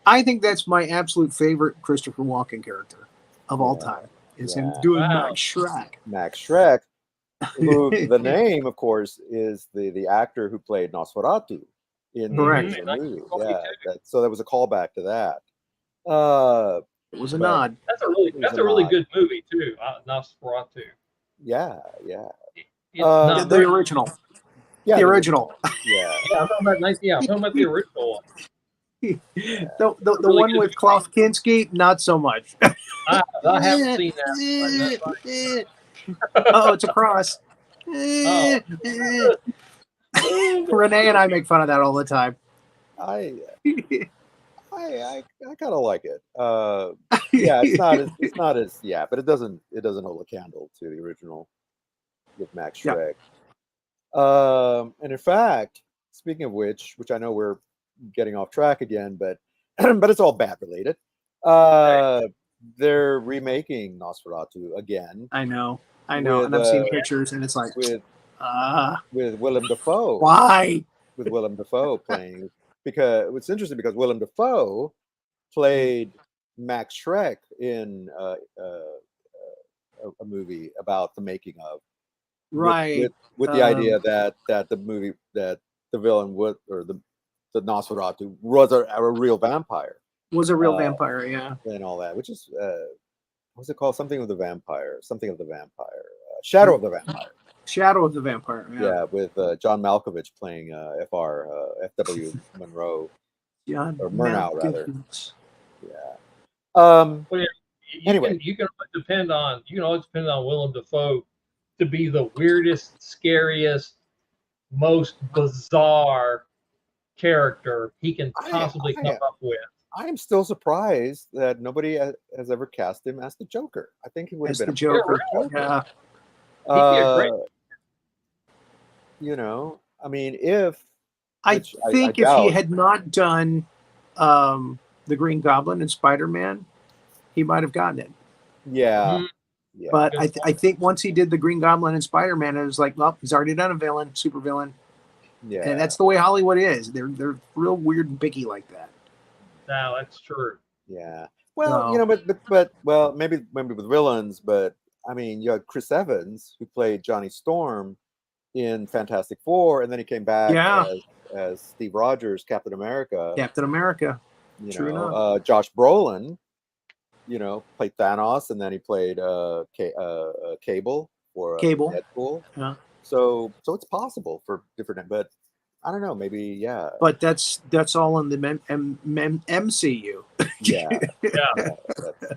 I think that's my absolute favorite Christopher Walken character of all time. Is him doing Max Schreck. Max Schreck, who the name, of course, is the actor who played Nosferatu in the movie. Yeah, so that was a callback to that. It was a nod. That's a really good movie too, Nosferatu. Yeah. The original. Yeah, the original. Yeah. I'm talking about the original one. The one with Klaus Kinski, not so much. I haven't seen that. Oh, it's a cross. Renee and I make fun of that all the time. I kind of like it. Yeah, it's not as but it doesn't hold a candle to the original with Max Schreck. And in fact, speaking of which I know we're getting off track again, but it's all bat related. They're remaking Nosferatu again. I know, and I've seen pictures, and it's like with Willem Dafoe. Why? With Willem Dafoe playing, because it's interesting because Willem Dafoe played Max Schreck in a movie about the making of. Right. With the idea that the movie, that the villain would, or the Nosferatu was a real vampire. Was a real vampire, yeah. And all that, which is what's it called? Something of the vampire. Shadow of the Vampire. Shadow of the Vampire. Yeah, with John Malkovich playing F.W. Monroe. Or Murnau, rather. Yeah. Anyway, you can always depend on Willem Dafoe to be the weirdest, scariest, most bizarre character he can possibly come up with. I am still surprised that nobody has ever cast him as the Joker. I think he would have been the Joker. Yeah. He'd be a great. I mean, if I which I think if he doubt. had not done the Green Goblin and Spider-Man, he might have gotten it. Yeah, Mhm. yeah, But Good I point. think once he did the Green Goblin and Spider-Man, it was like, well, he's already done a villain, super villain, yeah. and that's the way Hollywood is. They're real weird and picky like that. No, that's true. Yeah. Well, So but well, maybe with villains, but I mean, you had Chris Evans who played Johnny Storm in Fantastic Four, and then he came back yeah, as Steve Rogers, Captain America. Captain America. You True know, enough. Josh Brolin, played Thanos, and then he played Cable for Cable. Deadpool. Yeah. So it's possible for different, but I don't know, maybe yeah, But that's all in the MCU. yeah, Yeah, yeah.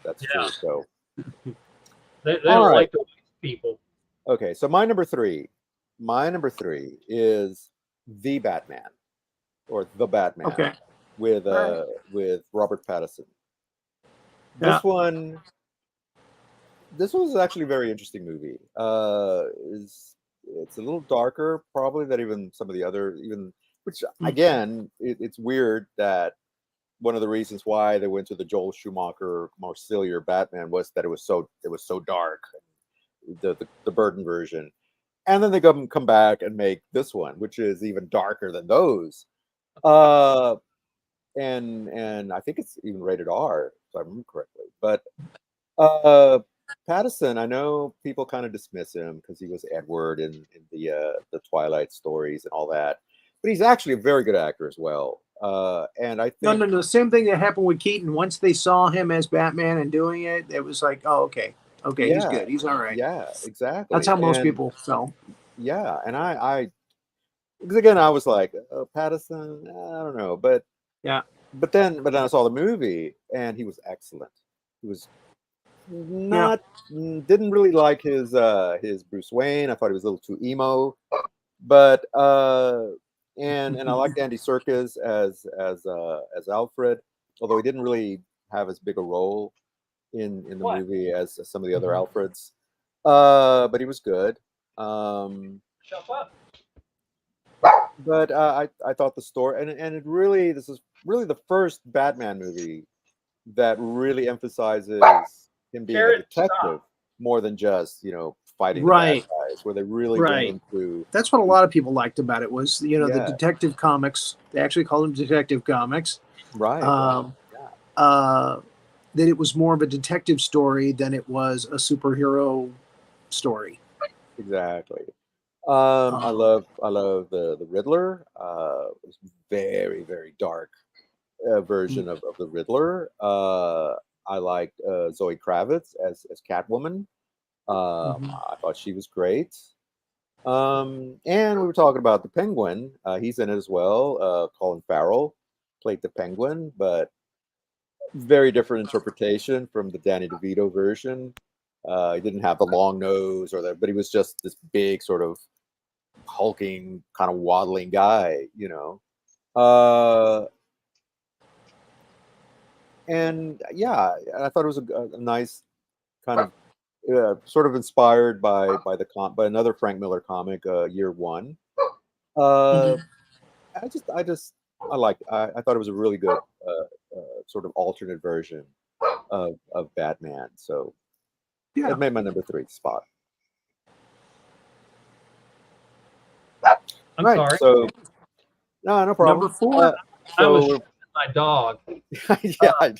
That's true. yeah. So They all don't right. like to waste people. Okay, so my number three. My number three is the Batman or the Batman Okay. with All right. with Robert Pattinson. Yeah. This one, this was actually a very interesting movie. Is It's a little darker, probably than even some of the other even. Which again, it's weird that one of the reasons why they went to the Joel Schumacher, more sillier Batman was that it was so dark, the Burton version. And then they come back and make this one, which is even darker than those. Uh, and I think it's even rated R, if I remember correctly. But uh, Pattison, I know people kind of dismiss him because he was Edward in the Twilight stories and all that, but he's actually a very good actor as well. And I think, No. Same thing that happened with Keaton. Once they saw him as Batman and doing it, it was like, oh, okay, he's yeah, good. He's all right. yeah, That's exactly. how most And people felt. yeah, and I because again, I was like, Pattison, I don't know, Yeah. but then I saw the movie, and he was excellent. He was Yeah. not didn't really like his Bruce Wayne. I thought he was a little too emo, but and I liked Andy Serkis as Alfred, although he didn't really have as big a role in the What? movie as some of the other Mhm. Alfreds. But he was good. Um, Shut up. but I thought the story and it really this is really the first Batman movie that really emphasizes him being a Carrot, detective stop. more than just fighting the bad Right. guys, where they really went Right. into That's what a lot of people liked about it was, the yeah, detective comics. They actually called them detective comics. right, Um, yeah, that it was more of a detective story than it was a superhero story. exactly. Um, I love the Riddler. It's very very dark version of the Riddler. I liked Zoe Kravitz as Catwoman. mhm. I thought she was great. And we were talking about the Penguin. He's in it as well. Colin Farrell played the Penguin, but very different interpretation from the Danny DeVito version. He didn't have the long nose but he was just this big sort of hulking, kind of waddling guy. Uh, and yeah, I thought it was a nice kind of sort of inspired by another Frank Miller comic, Year One. Uh, Mhm. I like. I thought it was a really good sort of alternate version of Batman. So Yeah. it made my number three spot. I'm Right. sorry. So no Number problem. 4. I was So my dog. yeah.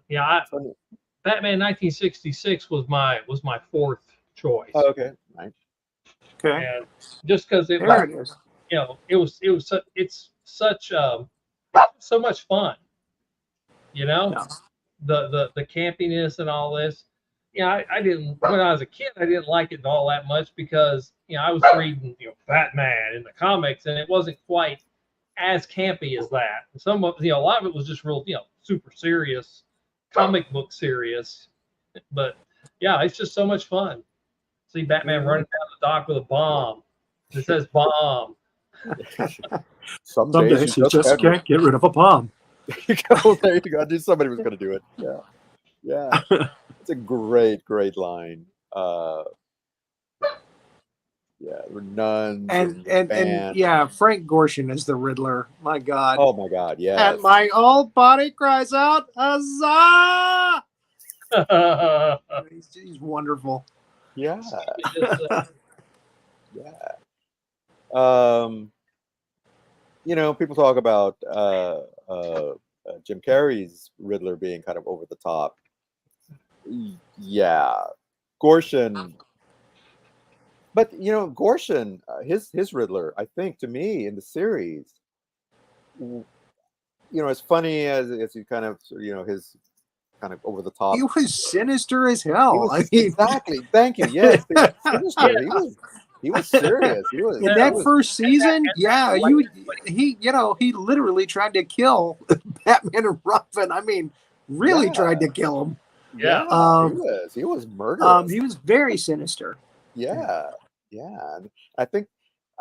Yeah, So, Batman 1966 was my fourth choice, okay. Right. Okay. and just because it was, There it is. it's such so much fun, you know, Yeah. the campiness and all this. I didn't when I was a kid. I didn't like it all that much because I was reading Batman in the comics, and it wasn't quite as campy as that. Some of a lot of it was just real super serious, comic book serious. But yeah, it's just so much fun. See Batman running down the dock with a bomb. It says bomb. Some Some days days you you just just can't get rid of a bomb. There you go. There you go. I knew somebody was going to do it. Yeah. Yeah. It's a great line. Yeah, there were nuns and bands. yeah, Frank Gorshin is the Riddler. My God. Oh my God, yes. And my old body cries out, huzzah! He's wonderful. Yeah. Just, Yeah. People talk about Jim Carrey's Riddler being kind of over the top. Yeah, Gorshin. But Gorshin, his Riddler, I think, to me in the series, as funny as you kind of, his kind of over the top. He was sinister as hell. Exactly. Thank you. Yes, he was sinister. He was serious. He was in that first season. Yeah, he literally tried to kill Batman and Robin. I mean, really tried to kill him. Yeah. He was murderous. He was very sinister. Yeah. And I think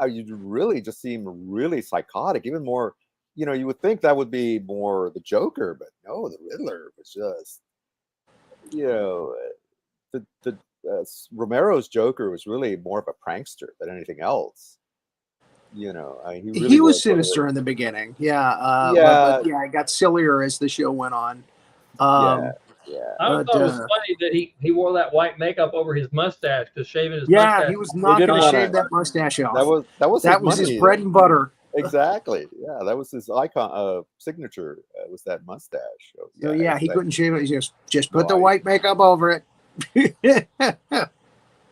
you really just seem really psychotic. Even more, you would think that would be more the Joker, but no, the Riddler was just, the Romero's Joker was really more of a prankster than anything else. He was sinister in the beginning. Yeah. But it got sillier as the show went on. Yeah. I thought it was funny that he wore that white makeup over his mustache to shave his mustache. Yeah, he was not going to shave that mustache off. That was his bread and butter. Exactly. Yeah, that was his icon signature. Was that mustache? So he couldn't shave it. He just put the white makeup over it. And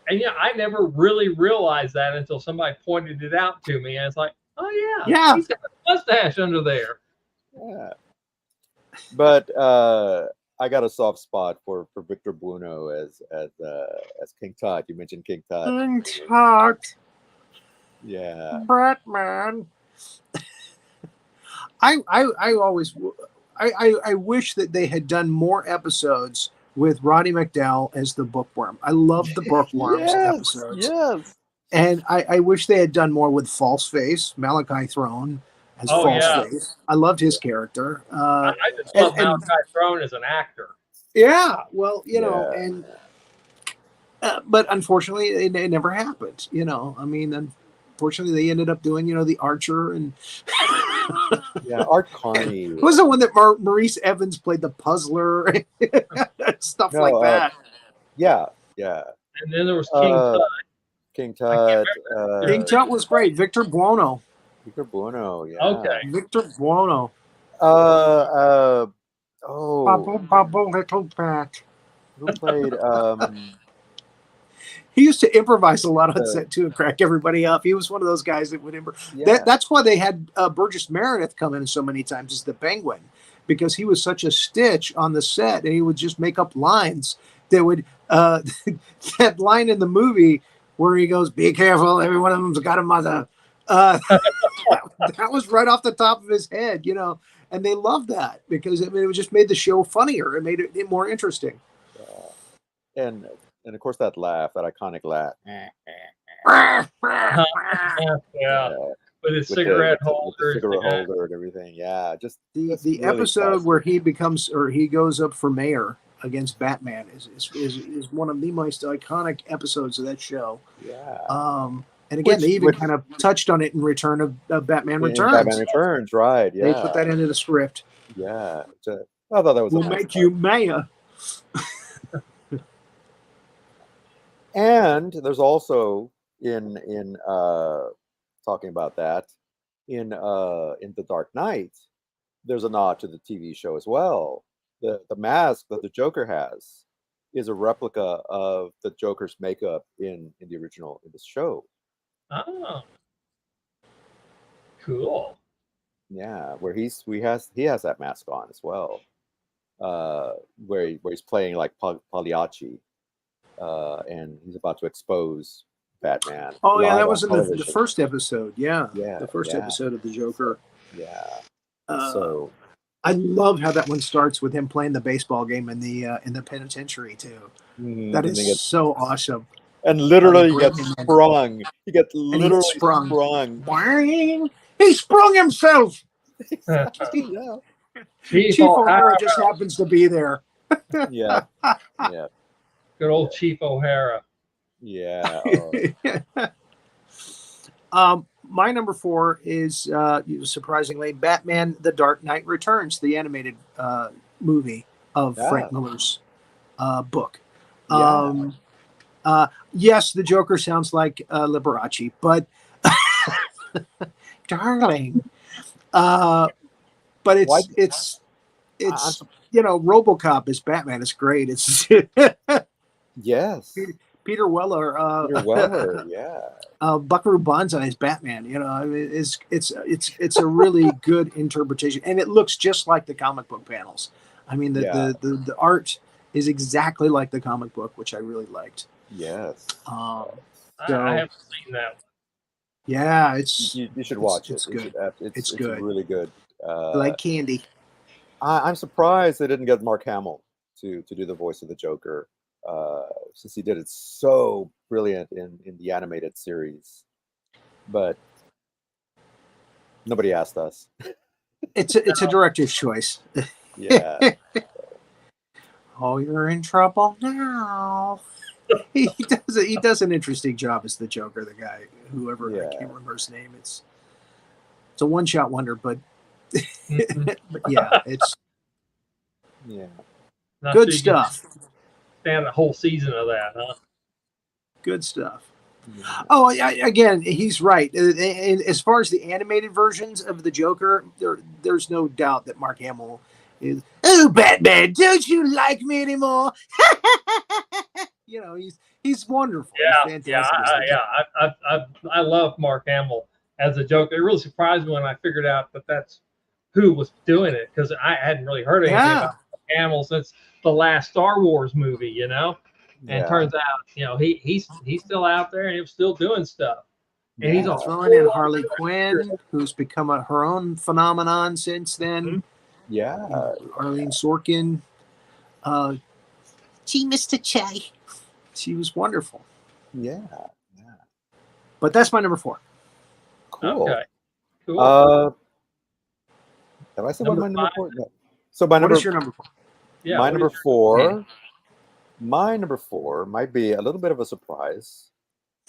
I never really realized that until somebody pointed it out to me, and it's like, oh yeah, he's got a mustache under there. Yeah. But I got a soft spot for Victor Buono as King Tut. You mentioned King Tut. King Tut. Yeah. Batman. I wish that they had done more episodes with Roddy McDowall as the Bookworm. I love the Bookworms episodes. Yes. And I wish they had done more with Falseface, Malachi Throne as Falseface. I loved his character. I just love Malachi Throne as an actor. Yeah, well, but unfortunately, it never happened. I mean, unfortunately, they ended up doing, the Archer and Art Carney. Who was the one that Maurice Evans played, the Puzzler, stuff like that. Yeah. And then there was King Tut. King Tut. King Tut was great. Victor Buono. Yeah. Okay. Victor Buono. Bubble, little bat. Who played? He used to improvise a lot on set too and crack everybody up. He was one of those guys that would that's why they had Burgess Meredith come in so many times as the Penguin, because he was such a stitch on the set, and he would just make up lines that would that line in the movie where he goes, "Be careful, every one of them's got a mother." That was right off the top of his head, and they loved that because it just made the show funnier. It made it more interesting. And of course that laugh, that iconic laugh. With his cigarette holder. And everything. Yeah, just the really episode where he goes up for mayor against Batman is one of the most iconic episodes of that show. Yeah. And again, they even kind of touched on it in Return of Batman Returns. Batman Returns, right? Yeah. They put that into the script. Yeah. I thought that was. We'll make you mayor. And there's also in talking about that in The Dark Knight, there's a nod to the TV show as well. The mask that the Joker has is a replica of the Joker's makeup in the original in this show. Oh, cool. Yeah, where he has that mask on as well, where he's playing like Pagliacci, and he's about to expose Batman. Oh yeah, that was in the first episode. Yeah, the first episode of the Joker. Yeah. So I love how that one starts with him playing the baseball game in the penitentiary too. Mm-hmm. That is so awesome. And literally he gets sprung. He gets literally sprung. Boing! He sprung himself. Yeah. Chief O'Hara just happens to be there. Yeah. Yeah. Good old Chief O'Hara. Yeah. My number 4 is surprisingly Batman: The Dark Knight Returns, the animated movie of Frank Miller's book. Yeah. Yes, the Joker sounds like Liberace, but darling, but Why? it's I'm, RoboCop as Batman is great. It's yes. Peter Weller, Peter Weller. Yeah. Buckaroo Banzai as Batman. I mean, it's a really good interpretation, and it looks just like the comic book panels. I mean, the art is exactly like the comic book, which I really liked. Yes. I So haven't seen that. yeah, You should watch it. It's good. It's good. really good. Like candy. I'm surprised they didn't get Mark Hamill to do the voice of the Joker, since he did it so brilliant in the animated series. But nobody asked us. It's a director's choice. Yeah. Oh, you're in trouble now. He does an interesting job as the Joker, the guy, whoever I can't remember his name. It's a one-shot wonder, but but yeah, it's Not good sure you stuff. can stand the whole season of that, huh? Good stuff. Yeah. Oh, again, he's right. As far as the animated versions of the Joker, there's no doubt that Mark Hamill is. Oh, Batman, don't you like me anymore? He's wonderful. Yeah, He's fantastic. I love Mark Hamill as a Joker. It really surprised me when I figured out that that's who was doing it, because I hadn't really heard anything about Mark Hamill since the last Star Wars movie, And turns out, he's still out there and he's still doing stuff. And he's throwing in Harley Quinn, who's become her own phenomenon since then. Yeah. Arlene Sorkin. Gee, Mr. Che. She was wonderful. Yeah. But that's my number 4. Cool. Okay. Cool. Have I said what my number 4? No. So what is your number 4? Yeah, my number 4. My number 4 might be a little bit of a surprise,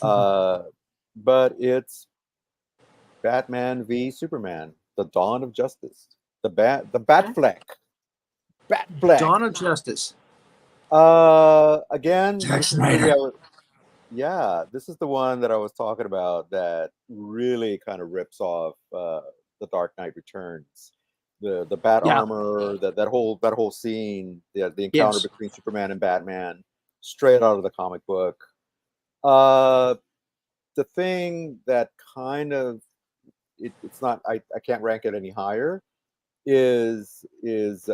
but it's Batman v Superman: The Dawn of Justice. The Batfleck. Dawn of Justice. Again, Zack Snyder. This is the one that I was talking about that really kind of rips off The Dark Knight Returns. The bat armor, that whole scene, the encounter between Superman and Batman, straight out of the comic book. The thing that kind of it's not, I can't rank it any higher, is Lex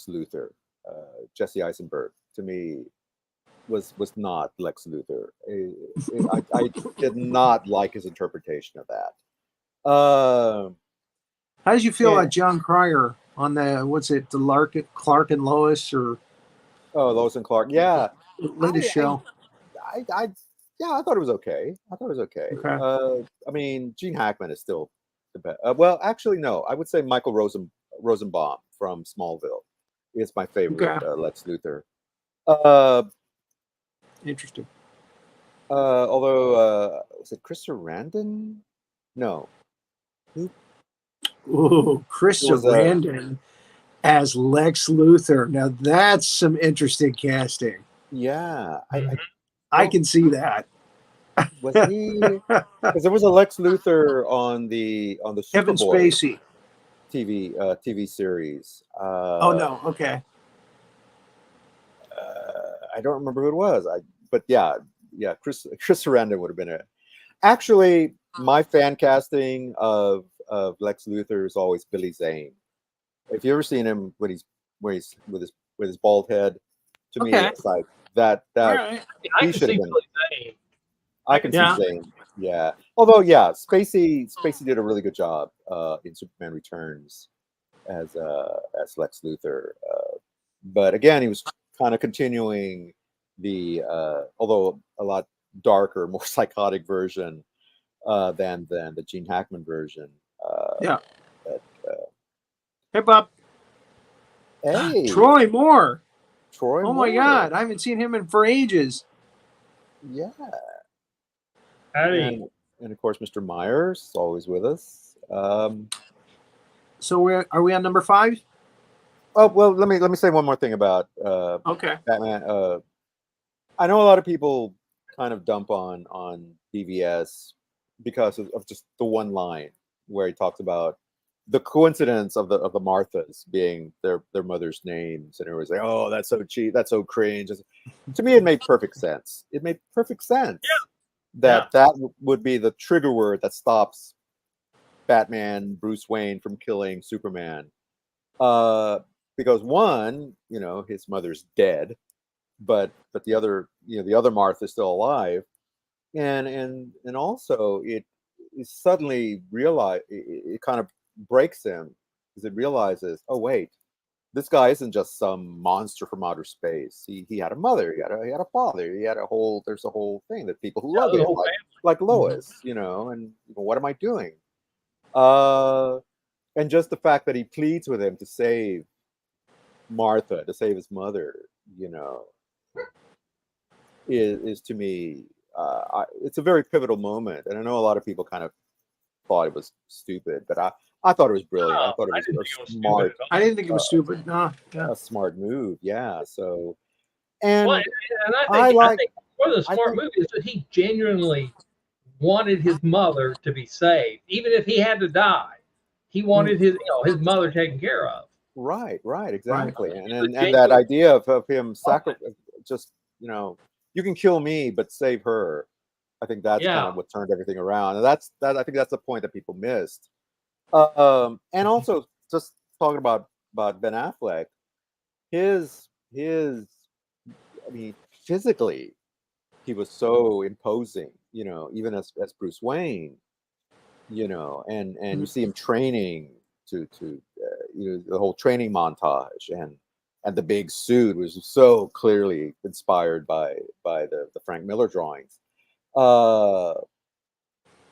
Luthor. Jesse Eisenberg, to me, was not Lex Luthor. I did not like his interpretation of that. How did you feel about John Cryer on the Clark and Lois, or Lois and Clark? Yeah, latest show. I thought it was okay. Okay. I mean, Gene Hackman is still the best. Well, actually, no. I would say Michael Rosenbaum from Smallville is my favorite Lex Luthor. Interesting. Although, was it Chris Sarandon? No. Ooh, Chris Sarandon as Lex Luthor. Now that's some interesting casting. Yeah, I can see that. Was he? Because there was a Lex Luthor on the Kevin Spacey TV series. Oh no, okay. I don't remember who it was. But Chris Sarandon would have been it. Actually, my fan casting of Lex Luthor is always Billy Zane. If you ever seen him when he's with his bald head, to me it's like that. Right. I can see Billy Zane. I can see Zane. Yeah. Although Spacey did a really good job in Superman Returns as Lex Luthor. But again, he was kind of continuing the although a lot darker, more psychotic version than the Gene Hackman version. Hey, Bob. Hey, Troy Moore. Oh my God, I haven't seen him for ages. Yeah. Howdy. And of course, Mr. Myers always with us. So are we on number 5? Oh well, let me say one more thing about Okay. Batman. I know a lot of people kind of dump on BVS because of just the one line where he talks about the coincidence of the Marthas being their mother's names, and everyone's like, "Oh, that's so cheap, that's so cringe." To me, it made perfect sense. It made perfect sense that would be the trigger word that stops Batman, Bruce Wayne from killing Superman. Because one, his mother's dead, but the other, the other Martha is still alive, and also it suddenly realize it kind of breaks him because it realizes, oh wait, this guy isn't just some monster from outer space. He had a mother, he had a father, there's a whole thing that people who love him, like Lois, and what am I doing? And just the fact that he pleads with him to save Martha, to save his mother, is to me, it's a very pivotal moment. And I know a lot of people kind of thought it was stupid, but I thought it was brilliant. I thought it was a smart. I didn't think it was stupid. No, yeah. A smart move. Yeah. So, and I think one of the smart movies is that he genuinely wanted his mother to be saved, even if he had to die. He wanted his mother taken care of. Right, exactly. Right. And that idea of him just, you can kill me, but save her. I think that's kind of what turned everything around. And I think that's the point that people missed. And also just talking about Ben Affleck, I mean, physically, he was so imposing, even as Bruce Wayne, and you see him training to the whole training montage, and the big suit was so clearly inspired by the Frank Miller drawings.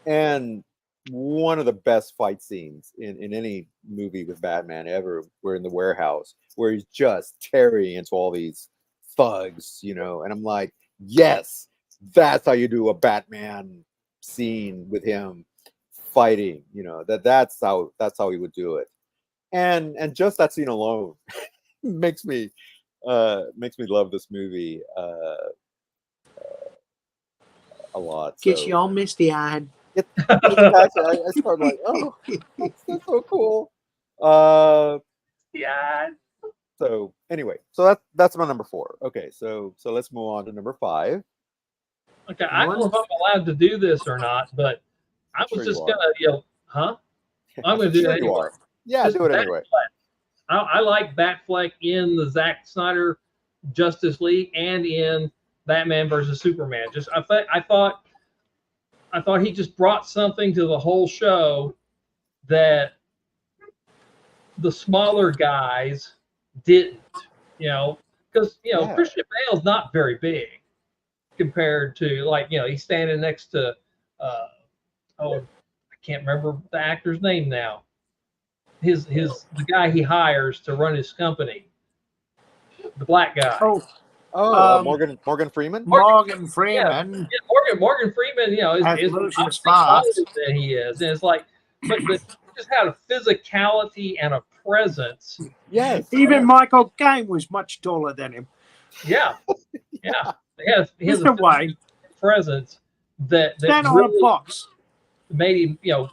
And one of the best fight scenes in any movie with Batman ever were in the warehouse, where he's just tearing into all these thugs, and I'm like, yes, that's how you do a Batman scene with him fighting, that's how he would do it. And just that scene alone makes me love this movie a lot. Gets you all misty-eyed. Exactly. I started like, oh, that's so cool. Yeah. So anyway, so that's my number 4. Okay, so let's move on to number 5. Okay, I don't know if I'm allowed to do this or not, but I was just gonna, I'm gonna do it anyway. Yeah, do it anyway. I like Batfleck in the Zack Snyder Justice League and in Batman versus Superman. I thought he just brought something to the whole show that the smaller guys didn't, because Christian Bale's not very big compared to, like, he's standing next to I can't remember the actor's name now. The guy he hires to run his company, the black guy. Morgan Freeman. Morgan Freeman. Yeah, Morgan Freeman. Is taller than he is, and it's like, but he just had a physicality and a presence. Yes. Even Michael Caine was much taller than him. Yeah. He has a presence that stand on really a box. Made him,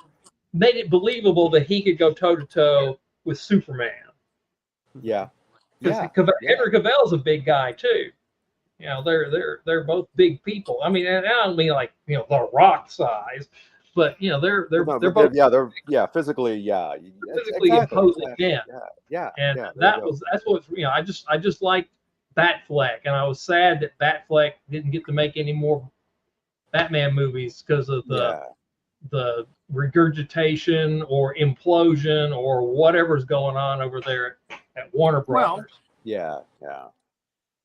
made it believable that he could go toe to toe with Superman. Yeah. Because Henry Cavill's a big guy too. They're both big people. I mean, and I don't mean like the Rock size, but they're both physically physically imposing. Yeah. And that's what I just like Batfleck, and I was sad that Batfleck didn't get to make any more Batman movies because of the regurgitation or implosion or whatever's going on over there at Warner Brothers. Yeah.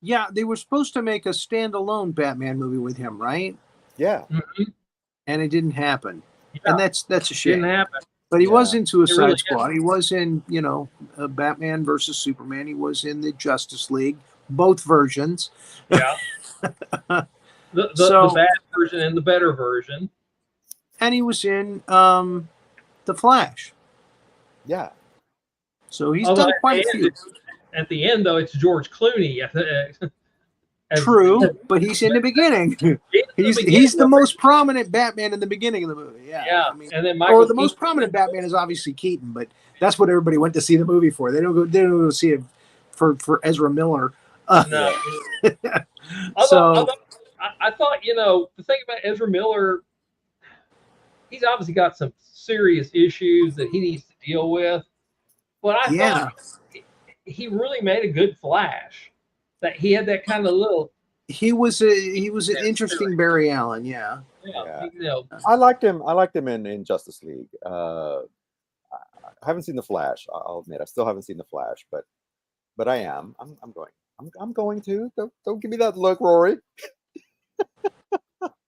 Yeah, they were supposed to make a standalone Batman movie with him, right? Yeah. Mm-hmm. And it didn't happen. Yeah. And that's a shame. Didn't happen. But he was in Suicide really Squad. He was in, Batman versus Superman. He was in the Justice League, both versions. Yeah. the bad version and the better version. And he was in The Flash. Yeah. So he's done quite a few. At the end, though, it's George Clooney. True, but he's in the beginning. He's the most prominent Batman in the beginning of the movie. Yeah. I mean, and then Michael or the most prominent Batman is obviously Keaton, but that's what everybody went to see the movie for. They don't go see it for Ezra Miller. No. So I thought, the thing about Ezra Miller, he's obviously got some serious issues that he needs to deal with. But I thought he really made a good Flash. That he had that kind of little. He was an interesting Barry Allen. Yeah. I liked him. I liked him in Justice League. I haven't seen The Flash. I'll admit, I still haven't seen The Flash, but I am. I'm going. I'm going to. Don't give me that look, Rory.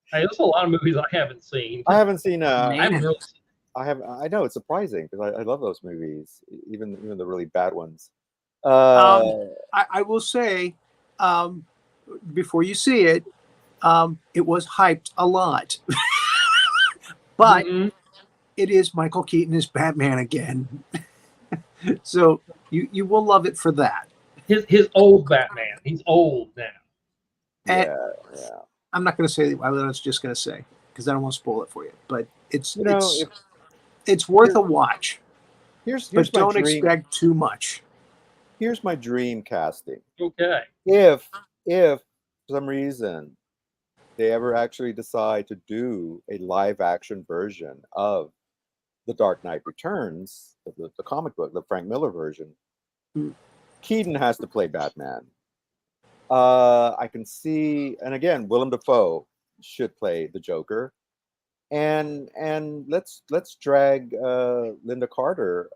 Hey, there's a lot of movies I haven't seen. I haven't seen. I haven't really. I know it's surprising because I love those movies, even the really bad ones. I will say, before you see it, it was hyped a lot, but it is Michael Keaton as Batman again, so you will love it for that. His old Batman. He's old now. Yeah. I'm not going to say what I was just going to say because I don't want to spoil it for you. But it's worth a watch. But don't expect too much. Here's my dream casting. Okay. If for some reason they ever actually decide to do a live action version of The Dark Knight Returns, the comic book, the Frank Miller version, Keaton has to play Batman. I can see, and again, Willem Dafoe should play the Joker, and let's drag Linda Carter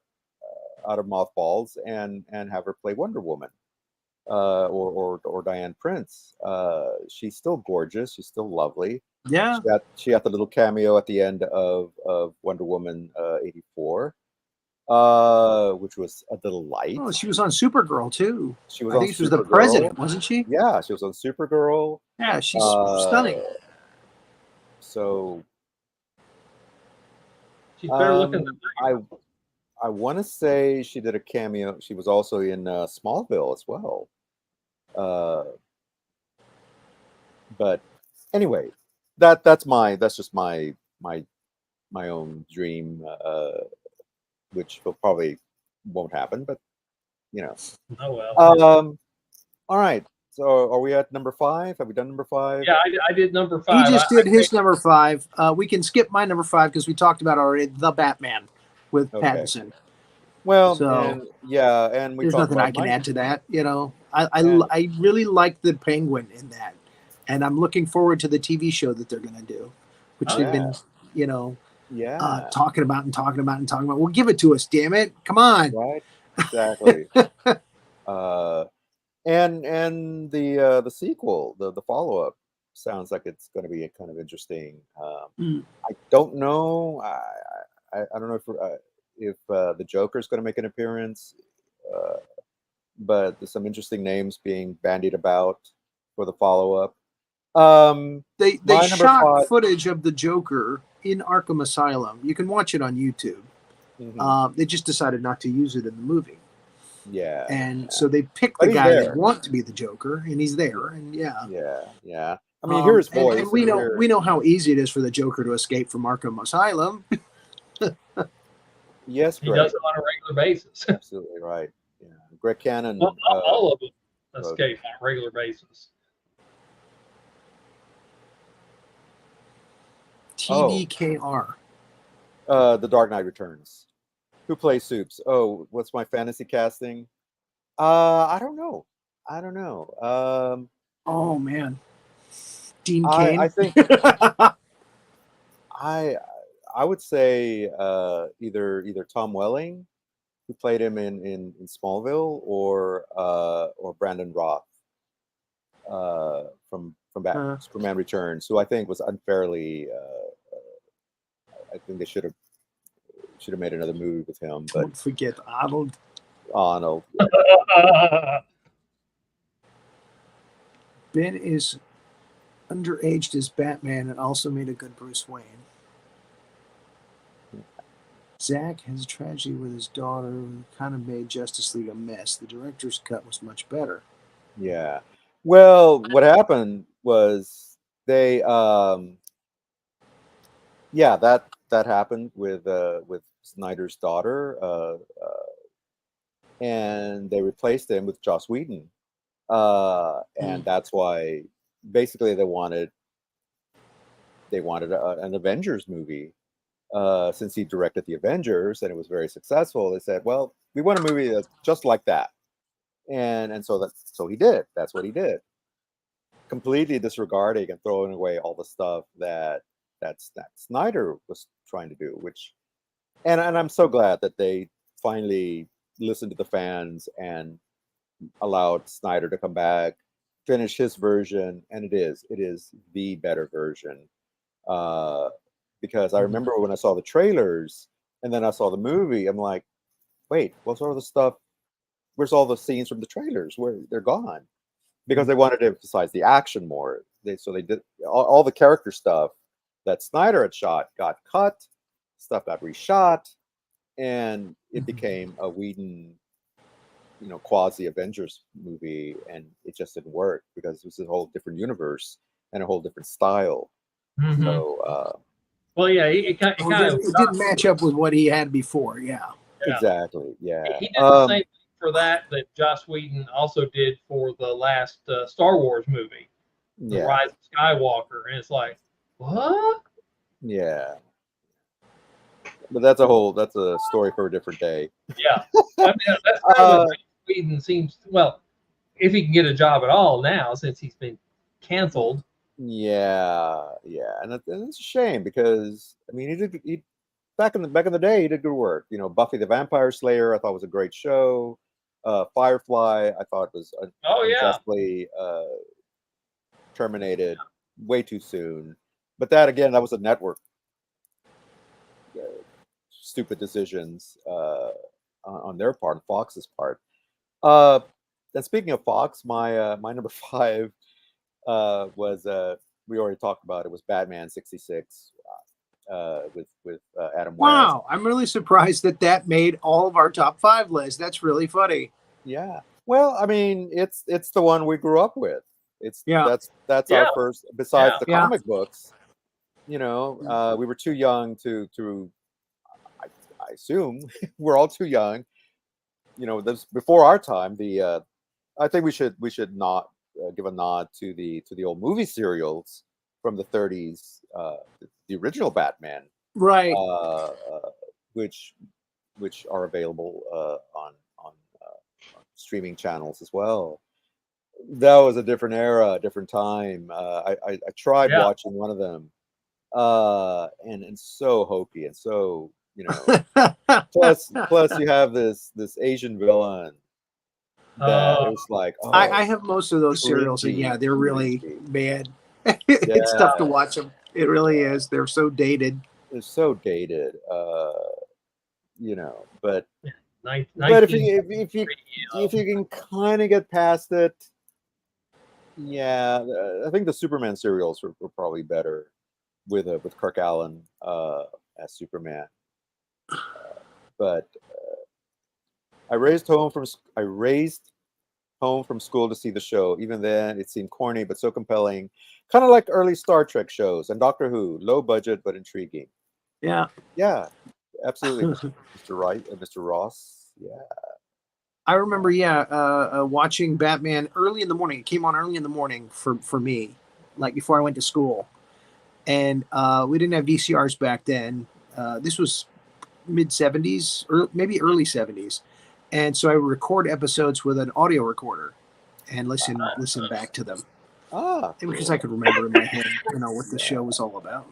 out of mothballs and have her play Wonder Woman, or Diane Prince. She's still gorgeous. She's still lovely. Yeah. She had the little cameo at the end of Wonder Woman 84. Which was a delight. Oh, she was on Supergirl too. She was. I think she was the president, wasn't she? Yeah, she was on Supergirl. Yeah, she's stunning. So she's better looking than I want to say she did a cameo. She was also in Smallville as well. But anyway, that's just my own dream. Which probably won't happen, but Oh well. All right. So are we at number 5? Have we done number 5? Yeah, I did number 5. He just did his number 5. We can skip my number 5 because we talked about already The Batman with Pattinson. Well, so and we there's nothing I can add to that. I really like the Penguin in that, and I'm looking forward to the TV show that they're going to do, which they've been, talking about. Well, give it to us, damn it! Come on. Right. Exactly. And the sequel, the follow up, sounds like it's going to be kind of interesting. I don't know. I don't know if the Joker's going to make an appearance, but there's some interesting names being bandied about for the follow up. They shot footage of the Joker in Arkham Asylum. You can watch it on YouTube. Mm-hmm. They just decided not to use it in the movie. Yeah. And so they picked the guy that want to be the Joker, and he's there. And yeah. I mean, you hear his voice. And we know how easy it is for the Joker to escape from Arkham Asylum. Yes, he does it on a regular basis. Absolutely right. Yeah, Greg Cannon. Well, all of them escape on a regular basis. TDKR. The Dark Knight Returns. Who plays Soups? Oh, what's my fantasy casting? I don't know. Oh man, Dean Cain. I think I would say either Tom Welling, who played him in Smallville, or Brandon Roth from Superman Returns, who I think was unfairly. I think they should have made another movie with him. But don't forget Arnold. Arnold. Ben is underaged as Batman and also made a good Bruce Wayne. Zack has a tragedy with his daughter who kind of made Justice League a mess. The director's cut was much better. Yeah. Well, what happened was they yeah, that happened with Snyder's daughter, and they replaced him with Joss Whedon, and that's why basically they wanted an Avengers movie, since he directed the Avengers and it was very successful. They said, well, we want a movie that's just like that, and so he did. That's what he did, completely disregarding and throwing away all the stuff that Snyder was trying to do, and I'm so glad that they finally listened to the fans and allowed Snyder to come back, finish his version, and it is the better version. Because I remember when I saw the trailers and then I saw the movie, I'm like, wait, what's all the stuff? Where's all the scenes from the trailers? Where they're gone? Because they wanted to emphasize the action more. They did all the character stuff that Snyder had shot got cut, stuff got reshot, and it became a Whedon, quasi Avengers movie, and it just didn't work because it was a whole different universe and a whole different style. Mm-hmm. So, well, yeah, it didn't match up with what he had before. Yeah. Exactly. Yeah. He did the same thing for that Joss Whedon also did for the last Star Wars movie, The Rise of Skywalker, and it's like, what? Yeah. But that's a story for a different day. Yeah. I mean, that's kind of what Whedon seems, well, if he can get a job at all now since he's been canceled. Yeah, and it's a shame because I mean he back in the day he did good work. Buffy the Vampire Slayer I thought was a great show. Firefly I thought was unjustly terminated way too soon. But that again, that was a network stupid decisions on their part, Fox's part. And speaking of Fox, my number 5 was we already talked about it, was Batman 66 with Adam West. Wow, I'm really surprised that made all of our top 5 lists. That's really funny. Yeah. Well, I mean, it's the one we grew up with. That's our first, besides the comic books. We were too young to I assume we're all too young. This before our time. I think we should not give a nod to the old movie serials from the 30s, the original Batman, right? Which are available on streaming channels as well. That was a different era, a different time. I tried watching one of them, and so hokey and so plus you have this Asian villain. That it was like, I have most of those serials, and they're really bad. It's tough to watch them. It really is. They're so dated. They're so dated, but if you can kind of get past it, I think the Superman serials were probably better with Kirk Allen as Superman. But I raised home from school to see the show. Even then, it seemed corny but so compelling, kind of like early Star Trek shows and Doctor Who, low budget but intriguing. Yeah, absolutely, Mr. Wright and Mr. Ross. Yeah, I remember. Watching Batman early in the morning. It came on early in the morning for me, like before I went to school, and we didn't have VCRs back then. This was mid 70s or maybe early 70s. And so I would record episodes with an audio recorder and listen back to them. Because I could remember in my head, what the show was all about.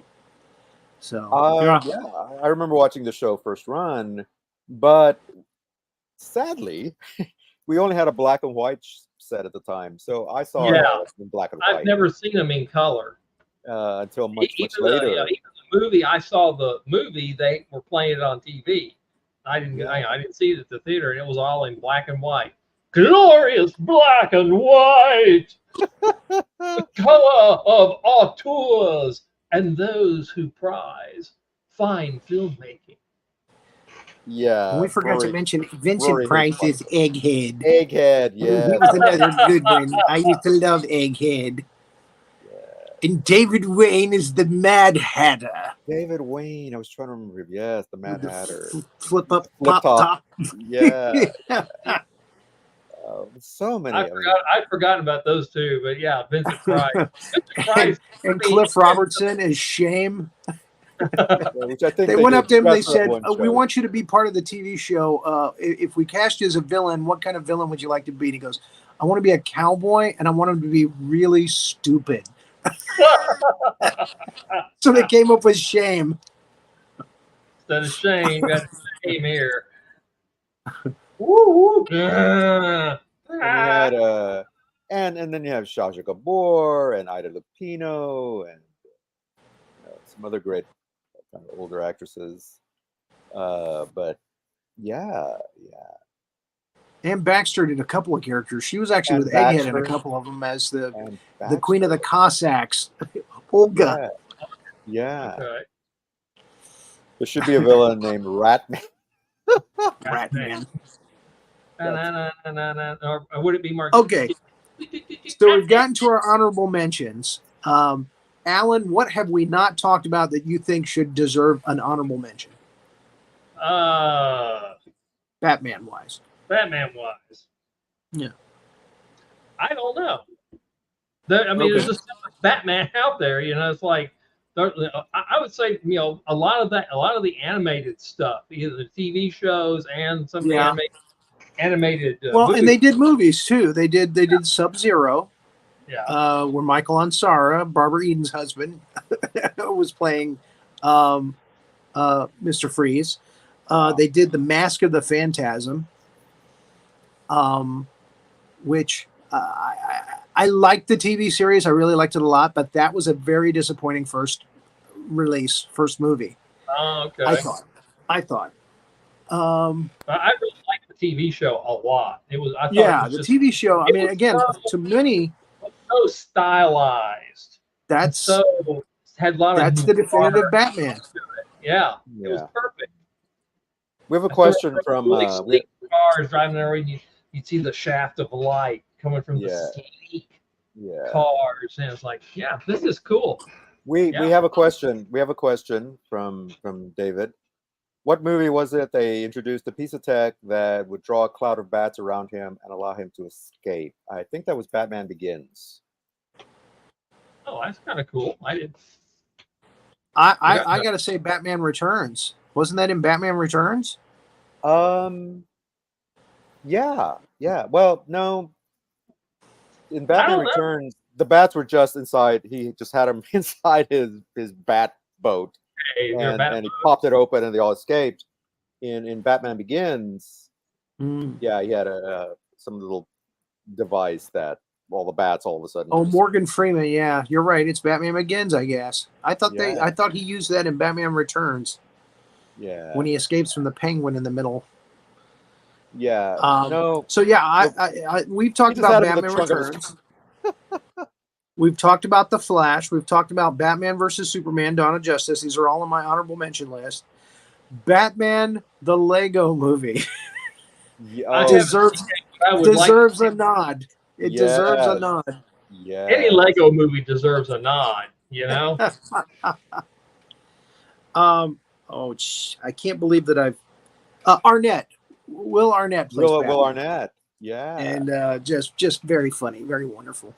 So I remember watching the show first run, but sadly, we only had a black and white set at the time. So I saw it in black and white. I've never seen them in color until much later. Even the movie, I saw the movie. They were playing it on TV. I didn't see it at the theater, and it was all in black and white. glorious black and white, the color of auteurs and those who prize fine filmmaking. Yeah. And we forgot to mention Vincent Rory Price's Egghead. Egghead, He yeah. was another good one. I used to love Egghead. And David Wayne is the Mad Hatter. David Wayne. I was trying to remember. Yes, the Mad The Hatter. Flip up, Flip pop top. top. Yeah. So many. I'd forgotten about those two, but yeah, Vincent Price. Vincent Price and Cliff Robertson is Shame. Which I think They went up to him. They That's that said, one "We show. want you to be part of the TV show. If we cast you as a villain, what kind of villain would you like to be?" And he goes, "I want to be a cowboy, and I want him to be really stupid." So they came up with Shame. Instead of Shane, got Shame here. Woo, woo. And we had and then you have Sasha Gabor and Ida Lupino and some other great kind of older actresses. But yeah. Ann Baxter did a couple of characters. She was actually Ann with Egghead in a Baxter. couple of them as the Baxter. Queen of the Cossacks, Olga. Yeah. Okay. There should be a villain named Ratman. Ratman. Or would it be Mark? Okay. So we've gotten to our honorable mentions. Alan, what have we not talked about that you think should deserve an honorable mention? Batman wise. Yeah. I don't know. There's just Batman out there. It's like I would say, a lot of the animated stuff, either the TV shows and some of the animated. Well, movies. and they did movies too. They did Sub-Zero. Yeah. Where Michael Ansara, Barbara Eden's husband, was playing Mr. Freeze. They did The Mask of the Phantasm, which I liked the TV series. I really liked it a lot, but that was a very disappointing first movie. Oh, okay. I thought. I really liked the TV show a lot. The TV show. I mean, again, to many, so stylized. That's had a lot of. That's the definitive Batman. Yeah, it was perfect. We have a question from sleek cars driving there. You'd see the shaft of light coming from the sleek cars, and it's like, this is cool. We have a question. We have a question from David. What movie was it they introduced a piece of tech that would draw a cloud of bats around him and allow him to escape? I think that was Batman Begins. Oh, that's kind of cool. I got to say Batman Returns. Wasn't that in Batman Returns? Yeah. Well, no. In Batman Returns, the bats were just inside. He just had them inside his bat boat. And he popped it open and they all escaped. In Batman Begins, he had some little device that all the bats all of a sudden. Oh, Morgan Freeman, yeah, you're right. It's Batman Begins, I guess. I thought he used that in Batman Returns. Yeah. When he escapes from the Penguin in the middle. Yeah. No. So we've talked about Batman Returns. We've talked about The Flash. We've talked about Batman versus Superman, Dawn of Justice. These are all on my honorable mention list. Batman, the Lego movie, deserves a nod. It deserves a nod. Yeah. Any Lego movie deserves a nod, I can't believe that I've Arnett. Will Arnett plays Batman. Will Arnett. Yeah. And just very funny, very wonderful.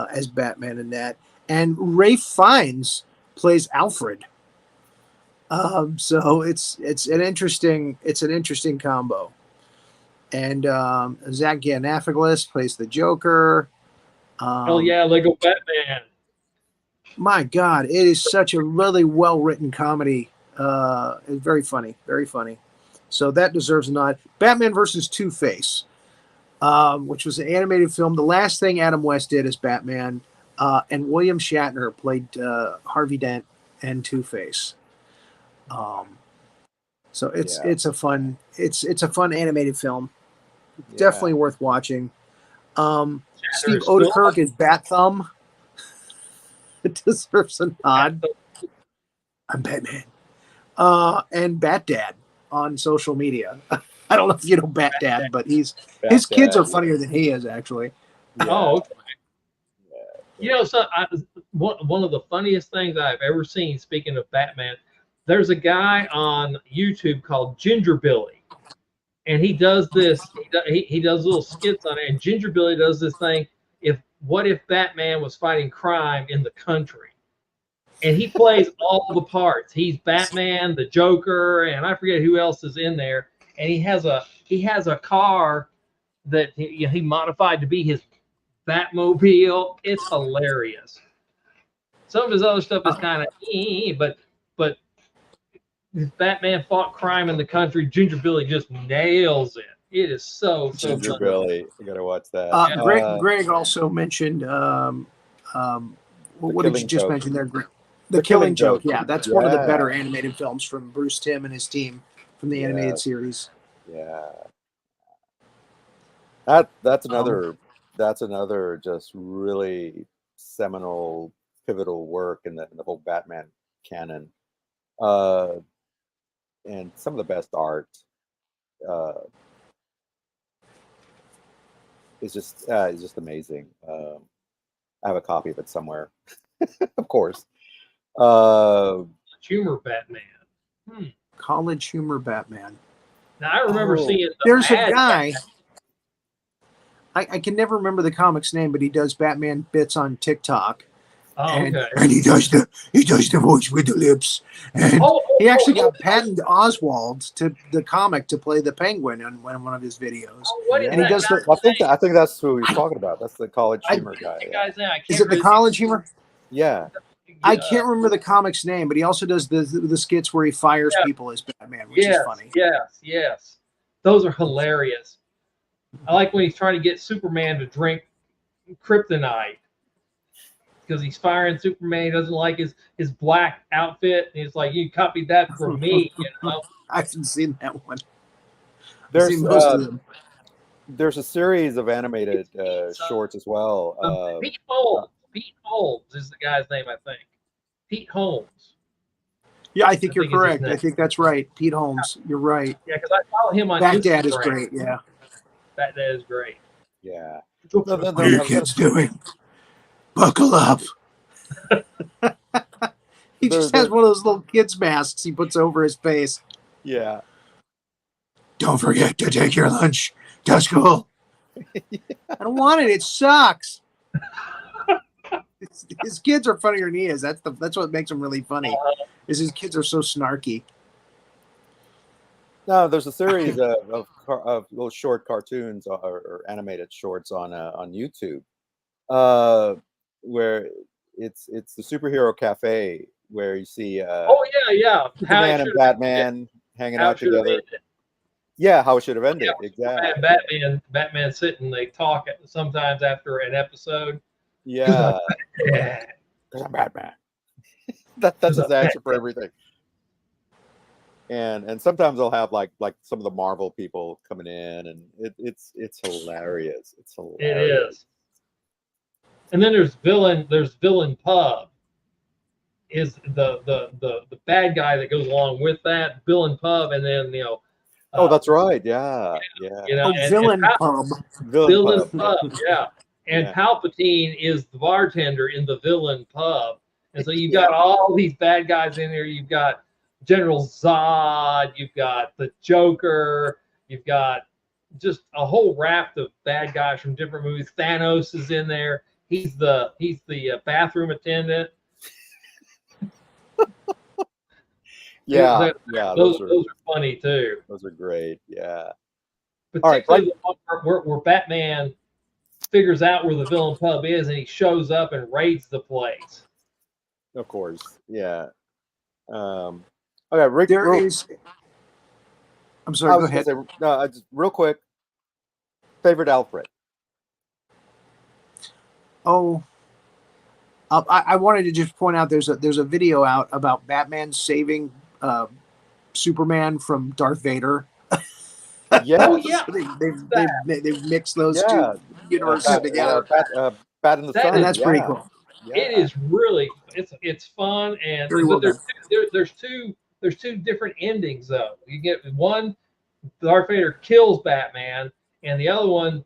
As Batman in that, and Ralph Fiennes plays Alfred. So it's an interesting combo. And Zach Galifianakis plays the Joker. Hell yeah, Lego Batman! My God, it is such a really well written comedy. It's very funny, very funny. So that deserves a nod. Batman versus Two-Face. Which was an animated film. The last thing Adam West did as Batman, and William Shatner played Harvey Dent and Two-Face. So it's a fun animated film. Definitely worth watching. Steve is still Odekirk is Bat Thumb. It deserves a nod. I'm Batman. And Bat Dad on social media. I don't know if you know Bat Dad, but his kids are funnier than he is, actually. Yeah. Oh, okay. You know, so one of the funniest things I've ever seen, speaking of Batman, there's a guy on YouTube called Ginger Billy, and he does this. He does little skits on it, and Ginger Billy does this thing. What if Batman was fighting crime in the country? And he plays all the parts. He's Batman, the Joker, and I forget who else is in there. And he has a car that he modified to be his Batmobile. It's hilarious. Some of his other stuff is kind of, but if Batman fought crime in the country, Ginger Billy just nails it. It is so Ginger fun. Billy. You gotta watch that. Greg also mentioned what did you just Joke. mention there, Greg? The Killing Joke. Yeah, that's one of the better animated films from Bruce Timm and his team from the animated series. Yeah. That's another just really seminal, pivotal work in the whole Batman canon. And some of the best art is just amazing. I have a copy of it somewhere, of course. Humor Batman. College Humor Batman. Now I remember seeing there's a guy. I can never remember the comic's name, but he does Batman bits on TikTok. And he does the voice with the lips. And he actually got Patton Oswalt to the comic to play the Penguin in one of his videos. And he does I think that's who he's talking about. That's the College Humor guy. Is it the College Humor? Yeah. I can't remember the comic's name, but he also does the skits where he fires people as Batman, which is funny. Yes. Those are hilarious. I like when he's trying to get Superman to drink kryptonite because he's firing Superman. He doesn't like his black outfit. And he's like, you copied that from me, you know? I haven't seen that one. There's most of them. There's a series of animated shorts as well. Pete Holmes. Pete Holmes is the guy's name, I think. Pete Holmes. Yeah, I think you're correct. I think that's right. Pete Holmes. You're right. Yeah, because I follow him on Bat Instagram. Dad is great, yeah. Bat Dad is great. Yeah. What are your kids doing? Buckle up. He just has one of those little kids' masks he puts over his face. Yeah. Don't forget to take your lunch to school. I don't want it. It sucks. His kids are funnier than he is. That's what makes him really funny. Is his kids are so snarky. No, there's a series of little short cartoons or animated shorts on YouTube, where it's the superhero cafe where you see Superman and Batman hanging out together. Yeah, how it should have ended. Exactly. Batman sit and they talk sometimes after an episode. Yeah. Because I'm Batman. That's his answer for everything. And sometimes they'll have like some of the Marvel people coming in, and it's hilarious. It's hilarious. It is. And then there's Villain Pub. Is the bad guy that goes along with that Villain Pub, and then oh, that's right. Yeah. You know, Villain Pub. Villain Pub. Yeah. And Palpatine is the bartender in the Villain Pub, and so you've got all these bad guys in there. You've got General Zod, you've got the Joker, you've got just a whole raft of bad guys from different movies. Thanos is in there. He's the bathroom attendant. Yeah, those are funny too. Those are great. Yeah. Particularly the one where Batman figures out where the Villain Pub is, and he shows up and raids the place. Of course, yeah. Okay, Rick. I'm sorry. Go ahead. Just real quick. Favorite Alfred. Oh, I wanted to just point out there's a video out about Batman saving Superman from Darth Vader. Yes. Oh yeah, They've mixed those Yeah. two universes together, Bat in the That Sun. and that's yeah. pretty cool. Yeah. it is really it's fun and Very well but done. there's two different endings though. You get one, Darth Vader kills Batman, and the other one,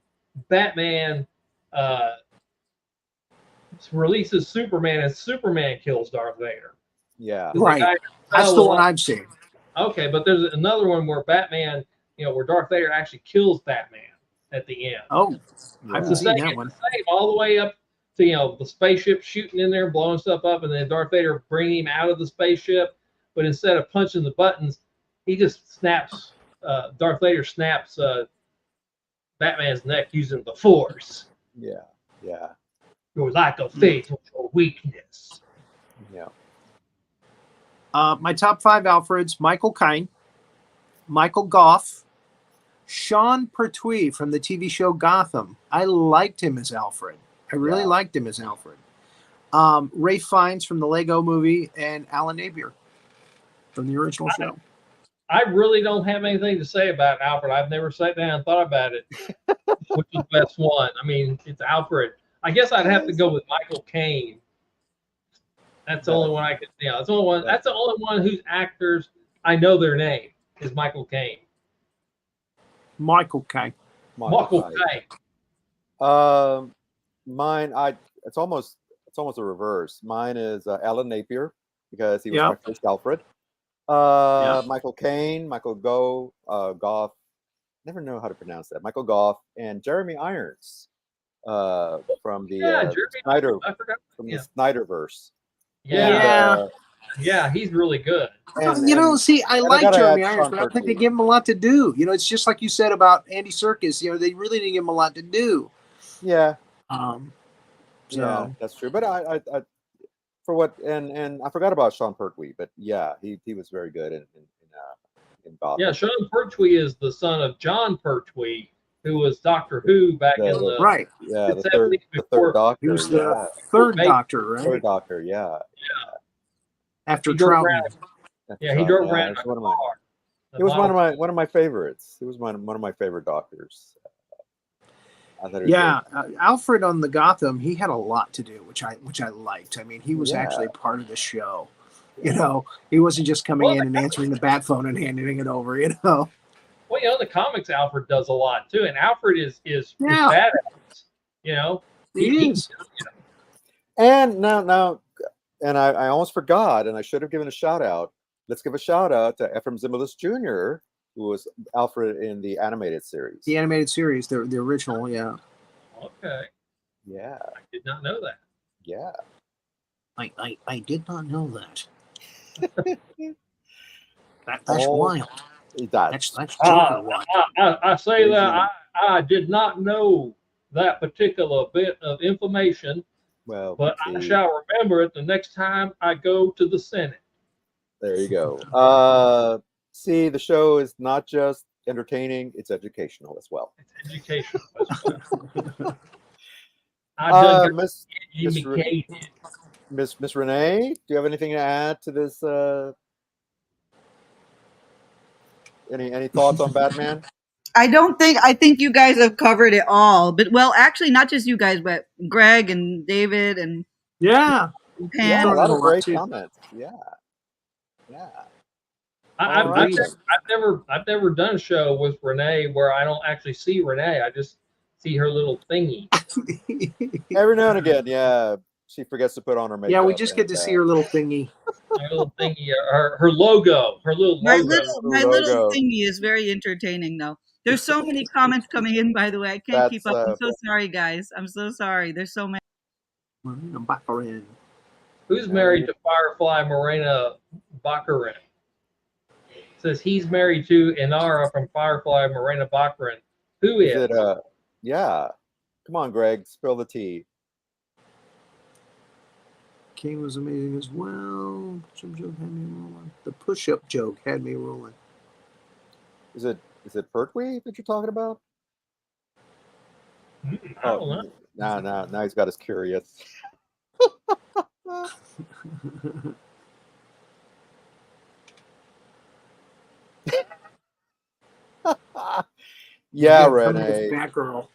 Batman uh, releases Superman, and Superman kills Darth Vader. Yeah. 'Cause Right. the guy That's fell the in one love- I've seen. Okay, but there's another one where Batman, where Darth Vader actually kills Batman at the end. Oh, I Yeah. haven't The seen same, that it's one. the same all the way up to the spaceship shooting in there, blowing stuff up, and then Darth Vader bringing him out of the spaceship. But instead of punching the buttons, he just snaps. Darth Vader snaps Batman's neck using the Force. Yeah. Yeah. Your lack of faith was your weakness. Yeah. My top 5 Alfreds: Michael Caine, Michael Gough, Sean Pertwee from the TV show Gotham. I liked him as Alfred. I really Yeah. liked him as Alfred. Ray Fiennes from the Lego Movie, and Alan Napier from the original show. I really don't have anything to say about Alfred. I've never sat down and thought about it. Which is the best one? I mean, it's Alfred. I guess I'd have to go with Michael Caine. That's the only one I could. That's the only one. That's the only one whose actors I know their name is Michael Caine. Michael Caine. Michael Caine. Mine, it's almost a reverse. Mine is Alan Napier because he was Yeah. my first Alfred. Michael Caine, Michael Gough. Never know how to pronounce that. Michael Gough and Jeremy Irons from the Jeremy. I forgot. from the Snyderverse. Yeah. Yeah. He's really good. See, I like gotta Jeremy add Irons, Sean but I don't think they Pertwee. give him a lot to do. It's just like you said about Andy Serkis. They really didn't give him a lot to do. Yeah. So Yeah, that's true. But I for what and I forgot about Sean Pertwee, but yeah, he was very good in Gotham. Yeah, Sean Pertwee is the son of John Pertwee, who was Doctor Who back in the right. Yeah, the 70s third before. Doctor. He was the third Doctor, right? Third Doctor, yeah. After He drove Troughton. Yeah, he drove around in it's a one of my car. it was one of my favorites. It was one of my favorite Doctors. I thought it was Yeah, Alfred on the Gotham, he had a lot to do, which I liked. I mean, he was Yeah. actually part of the show. He wasn't just coming in and answering the bat phone and handing it over. Well, the comics Alfred does a lot too, and Alfred is Yeah. badass. He is. And now, and I almost forgot, and I should have given a shout out. Let's give a shout out to Ephraim Zimbalist Jr., who was Alfred in the animated series. The animated series, the original, yeah. Okay, Yeah, I did not know that. yeah. I did not know that. That's Oh, wild. That's That's Joker wild. I say that I did not know that particular bit of information, well. but I shall remember it the next time I go to the Senate. There you go. See, the show is not just entertaining; it's educational as well. It's educational as well. I done got Miss educated. Miss Renee, do you have anything to add to this? Any thoughts on Batman? I think you guys have covered it all. But actually not just you guys, but Greg and David and Yeah. Yeah, Pam. a lot of great too. comments. Yeah. I've Alright. never done a show with Renee where I don't actually see Renee. I just see her little thingy. Every now and again, yeah, she forgets to put on her makeup. Yeah, we just get to and, see her little thingy. Her little thingy, her logo, her little My logo. little logo. thingy is very entertaining though. There's so many comments coming in, by the way. I can't That's, keep up. I'm so sorry, guys. I'm so sorry. There's so many. Baccarin. Who's married to Firefly Morena Baccarin? Says he's married to Inara from Firefly Morena Baccarin. Who is? Is it, yeah. Come on, Greg, spill the tea. King was amazing as well. Some joke had me rolling. The push-up joke had me rolling. Is it Pertwee that you're talking about? I don't know. Now he's got us curious. Yeah, Again, coming as Renee. Batgirl.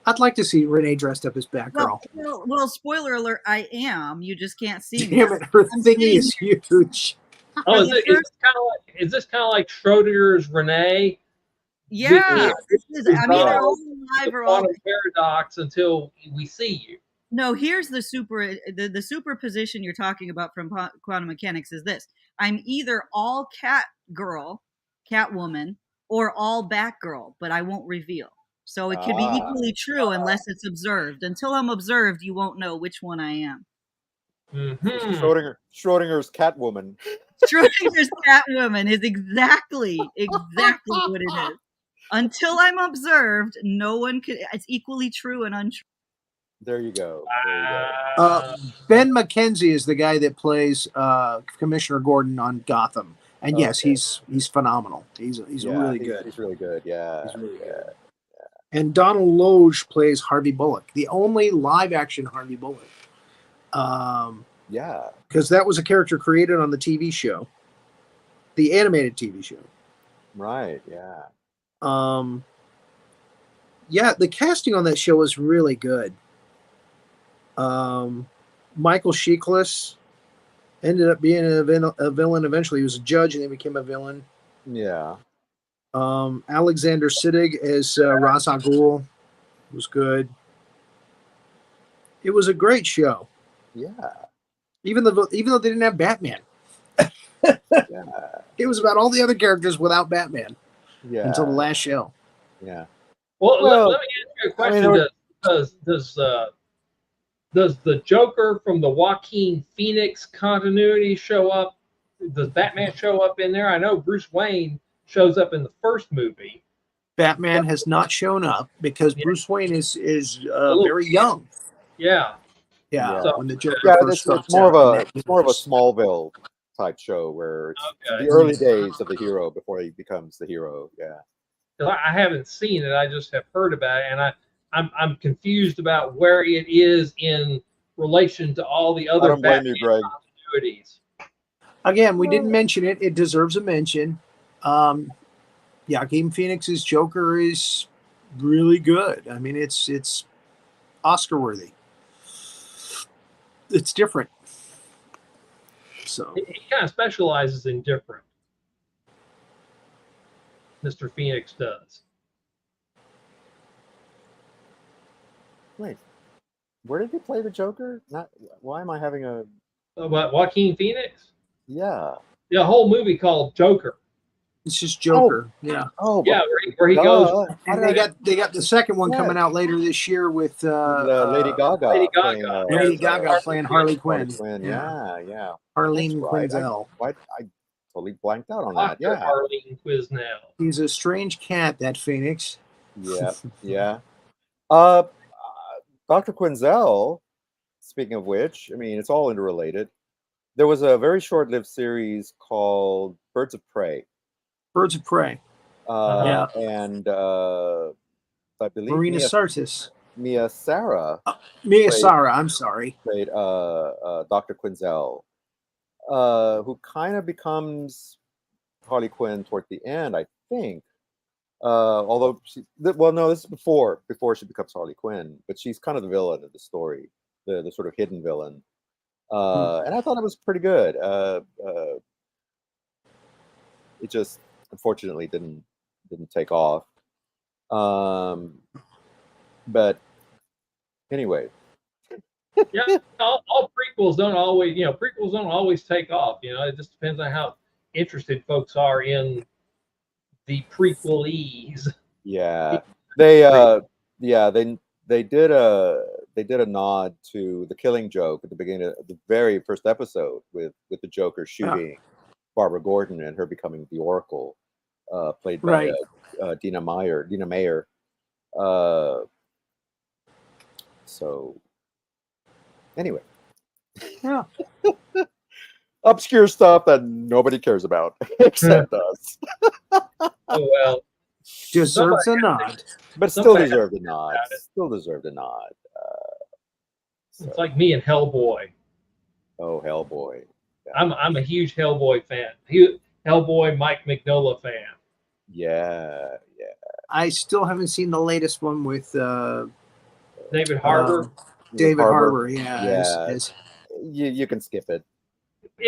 I'd like to see Renee dressed up as Batgirl. Well, spoiler alert, I am. You just can't see me. Damn it, her I'm thingy sitting is huge. Oh, For the is this kind of like Schrodinger's Renee? Yeah, this is, I mean, they're Yeah. all The alive or all. quantum paradox until we see you. No, here's the superposition you're talking about from quantum mechanics is this. I'm either all cat girl, Catwoman, or all Batgirl, but I won't reveal. So it could be equally true unless it's observed. Until I'm observed, you won't know which one I am. Mm-hmm. Schrodinger's Catwoman. Schrodinger's Catwoman is exactly what it is. Until I'm observed, no one could. It's equally true and untrue. There you go. Ben McKenzie is the guy that plays Commissioner Gordon on Gotham, and yes, he's phenomenal. He's really good. He's really good. Yeah, he's really good. And Donald Loge plays Harvey Bullock, the only live-action Harvey Bullock. Yeah, because that was a character created on the TV show, the animated TV show. Right. Yeah. Yeah, the casting on that show was really good. Michael Chiklis ended up being a villain eventually. He was a judge and then became a villain. Yeah. Alexander Siddig as Ra's al Ghul was good. It was a great show. Yeah. Even though they didn't have Batman. Yeah. It was about all the other characters without Batman. Yeah. Until the last show. Yeah. Well, let me ask you a question. I mean, does the Joker from the Joaquin Phoenix continuity show up? Does Batman show up in there? I know Bruce Wayne shows up in the first movie. Batman has not shown up because Bruce Wayne is very young. Yeah. Yeah. So, when the Joker it's more of a Smallville type show where it's the early days of the hero before he becomes the hero. Yeah. I haven't seen it. I just have heard about it, and I'm confused about where it is in relation to all the other Batman continuities. Again, we didn't mention it. It deserves a mention. Joaquin Phoenix's Joker is really good. I mean, it's Oscar worthy. It's different. So he kind of specializes in different. Mr. Phoenix does. Wait, where did he play the Joker? Why am I having a? What, Joaquin Phoenix? Yeah. Yeah, a whole movie called Joker. It's just Joker. Yeah. Oh. Yeah, where he goes. And they got the second one coming out later this year with Lady Gaga. Lady Gaga playing Harley Quinn. Yeah. Harleen Quinzel. I totally blanked out on that. Yeah. Harleen Quinzel. He's a strange cat, that Phoenix. Yeah. Yeah. Dr. Quinzel, speaking of which, I mean, it's all interrelated. There was a very short-lived series called Birds of Prey. Birds of Prey. And I believe Marina Sirtis. Mia Sara. I'm sorry. Played Dr. Quinzel, who kind of becomes Harley Quinn toward the end, I think. Although this is before she becomes Harley Quinn, but she's kind of the villain of the story, the sort of hidden villain. And I thought it was pretty good. It just unfortunately didn't take off. But anyway. Yeah, all prequels don't always take off. It just depends on how interested folks are in the prequelese. Yeah. They did a nod to the Killing Joke at the beginning of the very first episode with the Joker shooting Barbara Gordon and her becoming the Oracle, played by Dina Meyer. So anyway, yeah, obscure stuff that nobody cares about except us. Oh well, deserves a nod, but still deserved a nod. Still deserved a nod. It's like me and Hellboy. Oh, Hellboy! Yeah. I'm a huge Hellboy fan. Hellboy, Mike Mignola fan. Yeah. I still haven't seen the latest one with David Harbour. David Harbour, Yeah. as You can skip it.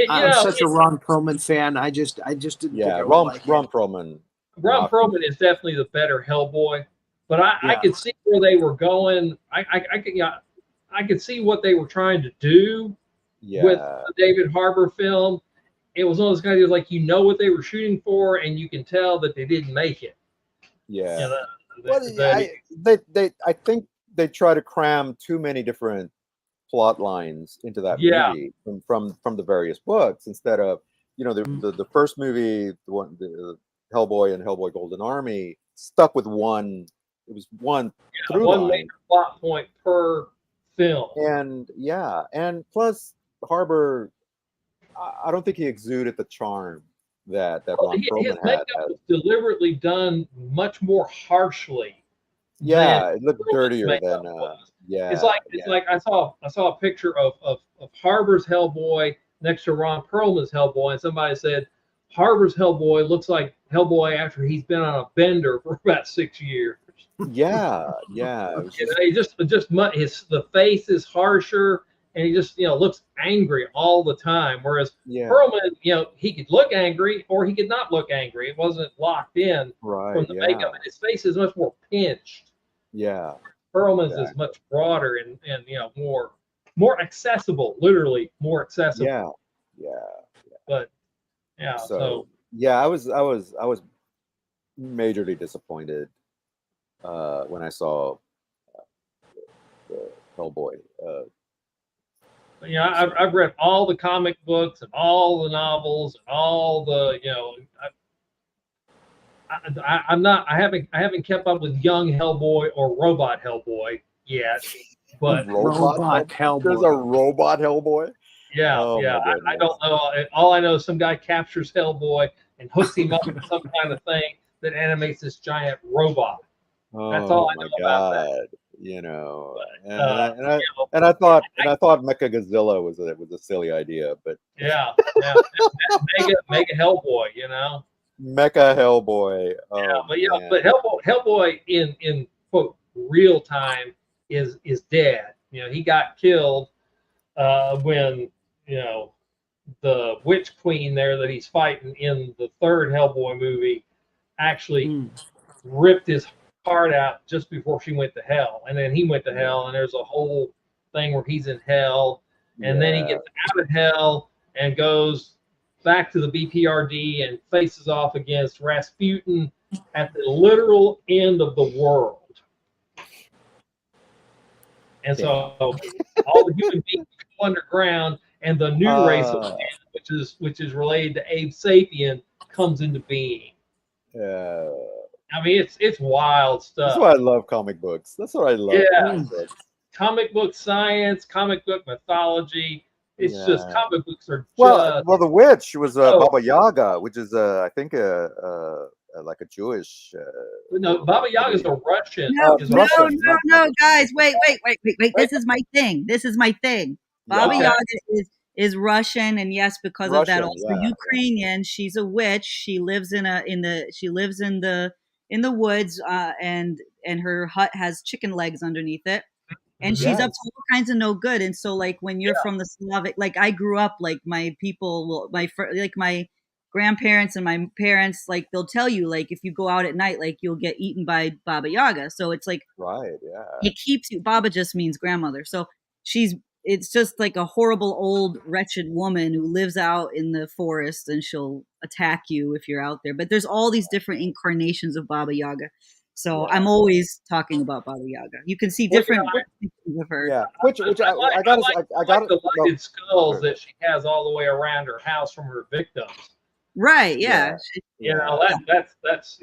I'm such a Ron Perlman fan. I just didn't think I would like Ron it. Perlman. Ron Perlman is definitely the better Hellboy, but I Yeah. could see where they were going. I could see what they were trying to do with the David Harbour film. It was one of those kind of like, you know what they were shooting for, and you can tell that they didn't make it. Yeah. You know, I think they try to cram too many different plot lines into that movie from the various books, instead of, you know, the first movie, the Hellboy and Hellboy Golden Army, stuck with one. It was one through one line. major plot point per film. And plus Harbour, I don't think he exuded the charm that Ron Perlman his had. makeup was deliberately done much more harshly. It looked dirtier than It's like I saw a picture of Harbour's Hellboy next to Ron Perlman's Hellboy, and somebody said Harbour's Hellboy looks like Hellboy after he's been on a bender for about 6 years. The face is harsher, and he just looks angry all the time. Whereas Perlman, he could look angry or he could not look angry. It wasn't locked in from the makeup, and his face is much more pinched. Perlman's is much broader and more accessible, literally more accessible. But so I was majorly disappointed when I saw Hellboy. I've read all the comic books and all the novels and all the I haven't kept up with young Hellboy or robot Hellboy yet, but robot Hellboy. There's a robot Hellboy. I don't know. All I know is some guy captures Hellboy and hooks him up with some kind of thing that animates this giant robot. That's all I know about that. And I thought Mechagodzilla was a silly idea, but mega Hellboy, Mecha Hellboy. But Hellboy in quote real time is dead. He got killed when the witch queen there that he's fighting in the third Hellboy movie actually ripped his heart out just before she went to hell, and then he went to hell, and there's a whole thing where he's in hell, and then he gets out of hell and goes back to the BPRD and faces off against Rasputin at the literal end of the world. And so all the human beings go underground, and the new race of man, which is related to Abe Sapien, comes into being. I mean, it's wild stuff. That's why I love comic books. That's what I love. Comic book science, comic book mythology. It's just comic books are just... Well, the witch was Baba Yaga, which is I think like a Jewish. No, Baba Yaga is a Russian. No, guys, wait. This is my thing. Baba Yaga is Russian, and yes, because of that, also Ukrainian. She's a witch. She lives in the woods, and her hut has chicken legs underneath it. And she's up to all kinds of no good. And so, like, when you're from the Slavic, like, I grew up, like, my grandparents and my parents, like, they'll tell you, like, if you go out at night, like, you'll get eaten by Baba Yaga. So it's like, it keeps you. Baba just means grandmother. So it's just like a horrible old wretched woman who lives out in the forest, and she'll attack you if you're out there. But there's all these different incarnations of Baba Yaga. So I'm always talking about Baba Yaga. You can see different things of her. Yeah, which I got the lighted skulls that she has all the way around her house from her victims. Right. Yeah. That's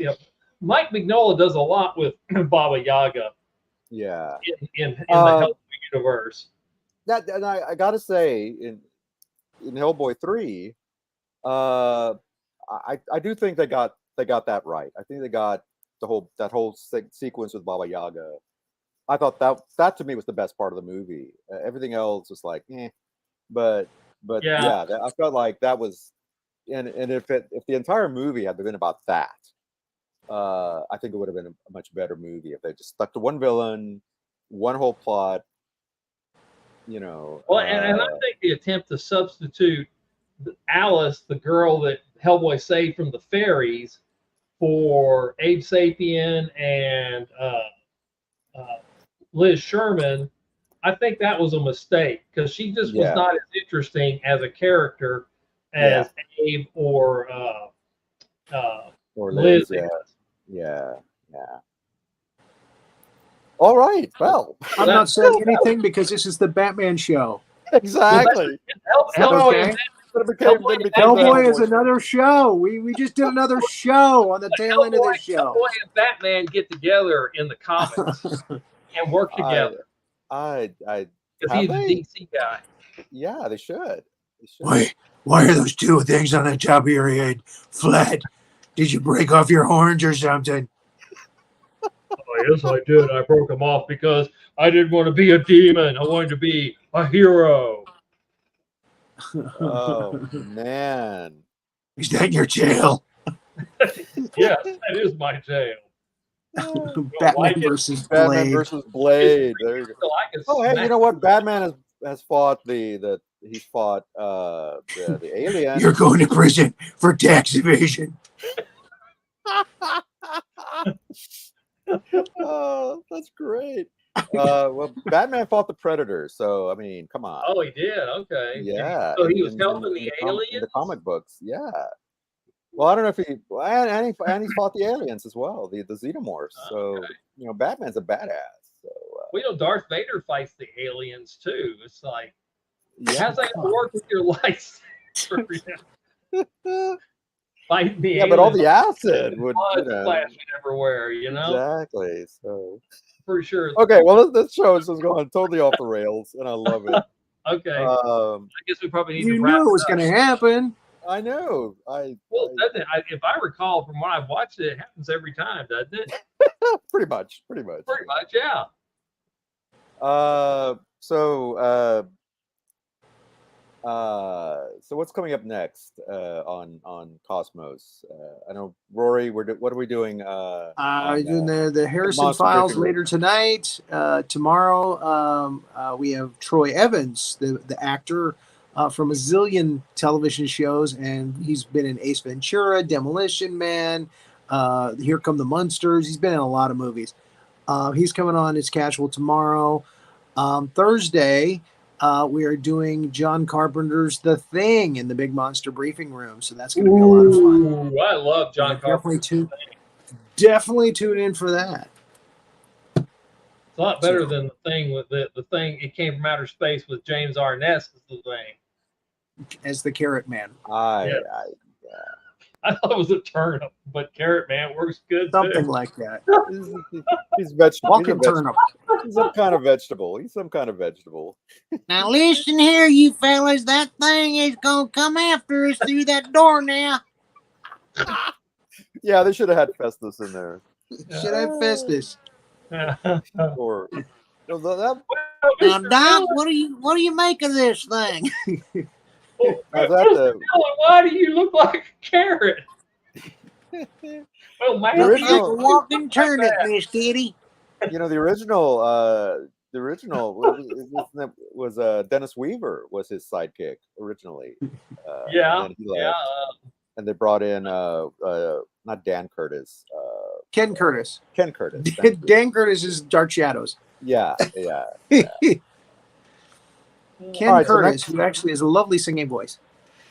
Mike Mignola does a lot with Baba Yaga. Yeah. In the Hellboy universe. And I gotta say, in Hellboy 3, I do think they got that right. I think they got that whole sequence with Baba Yaga. I thought that to me was the best part of the movie. Everything else was like, but I felt like that was, and if the entire movie had been about that, I think it would have been a much better movie if they just stuck to one villain, one whole plot. You know. Well, and I think the attempt to substitute Alice, the girl that Hellboy saved from the fairies, for Abe Sapien and Liz Sherman, I think that was a mistake because she just was not as interesting as a character as Abe or Liz. Yeah. All right. Well, I'm not saying anything because this is the Batman show. Exactly. Hellboy Hellboy is another show. We just did another show on the tail end of this show. Hellboy and Batman get together in the comics and work together. Because he's a DC guy. Yeah, they should. Why are those two things on the top of your head flat? Did you break off your horns or something? Oh, yes, I did. I broke them off because I didn't want to be a demon. I wanted to be a hero. Oh, man. Is that your jail? Yes, that is my jail. Batman versus Blade. Batman versus Blade. There you go. Oh, hey, you know what? Batman has fought he's fought the alien. You're going to prison for tax evasion. Oh, that's great. Well, Batman fought the Predator, so I mean, come on. Oh, he did. Okay. Yeah. So he was helping the aliens in the comic books. Yeah. Well, I don't know if and he fought the aliens as well, the Xenomorphs. So you know, Batman's a badass. So Darth Vader fights the aliens too. It's like, how's that going to work with your lightsaber? Fighting the aliens. But all the acid would flashing everywhere, Exactly. So for sure. Okay, well, this show is just going totally off the rails, and I love it. Okay. I guess we probably need to You wrap knew it was going to happen. I know. If I recall from when I've watched it, it happens every time, doesn't it? Pretty much, yeah. So what's coming up next on Cosmos? I know, Rory. What are we doing? We're doing the Harrison Files later tonight. Tomorrow, we have Troy Evans, the actor from a zillion television shows, and he's been in Ace Ventura, Demolition Man, Here Come the Munsters. He's been in a lot of movies. He's coming on as Casual tomorrow. Thursday, we are doing John Carpenter's The Thing in the Big Monster Briefing Room, so that's going to be a lot of fun. I love John Carpenter. Definitely tune in for that. It's a lot better than the thing with the thing. It came from outer space with James Arness as the Thing. As the Carrot Man. I thought it was a turnip, but Carrot Man works good Something too. like that. He's vegetable. Walking turnip. He's some kind of vegetable. Now listen here, you fellas. That thing is going to come after us through that door now. Yeah, they should have had Festus in there. Should have Festus. Or now, Doc, what do you make of this thing? Why do you look like a carrot? Well, man, like a walking turnip, Miss Kitty. You know, the original was Dennis Weaver was his sidekick originally. And they brought in not Dan Curtis. Ken Curtis. Ken Curtis. Dan Curtis is Dark Shadows. Yeah. Ken Curtis, who actually has a lovely singing voice.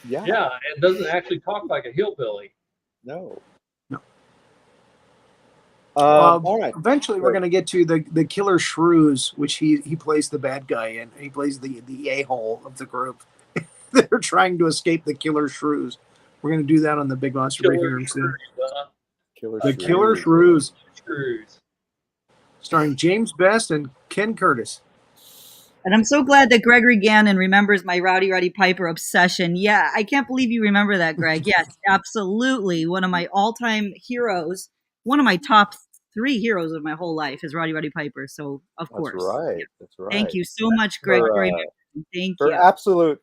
Yeah, and doesn't actually talk like a hillbilly. No. All right. Eventually, we're going to get to the Killer Shrews, which he plays the bad guy in. He plays the a-hole of the group. They're trying to escape the Killer Shrews. We're going to do that on the Big Monster Briefing Room soon. Killer Shrews. Starring James Best and Ken Curtis. And I'm so glad that Gregory Gannon remembers my Rowdy Roddy Piper obsession. Yeah, I can't believe you remember that, Greg. Yes, absolutely. One of my all-time heroes, one of my top 3 heroes of my whole life is Rowdy Roddy Piper. So, of course. That's right. Thank you so much, Greg. Thank you.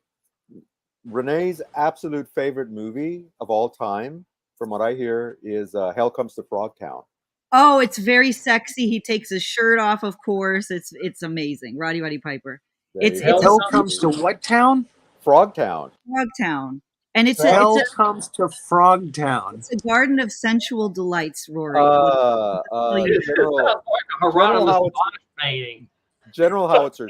Renee's absolute favorite movie of all time from what I hear, is Hell Comes to Frogtown. Oh, it's very sexy. He takes his shirt off, of course. It's amazing. Roddy Piper. There It's you go. Hell comes to what town? Frogtown. Frogtown, and Hell comes to Frogtown. it's a garden of sensual delights, Rory. General, Sounds like a Hieronymus Howitzer. Bosch painting. General Howitzer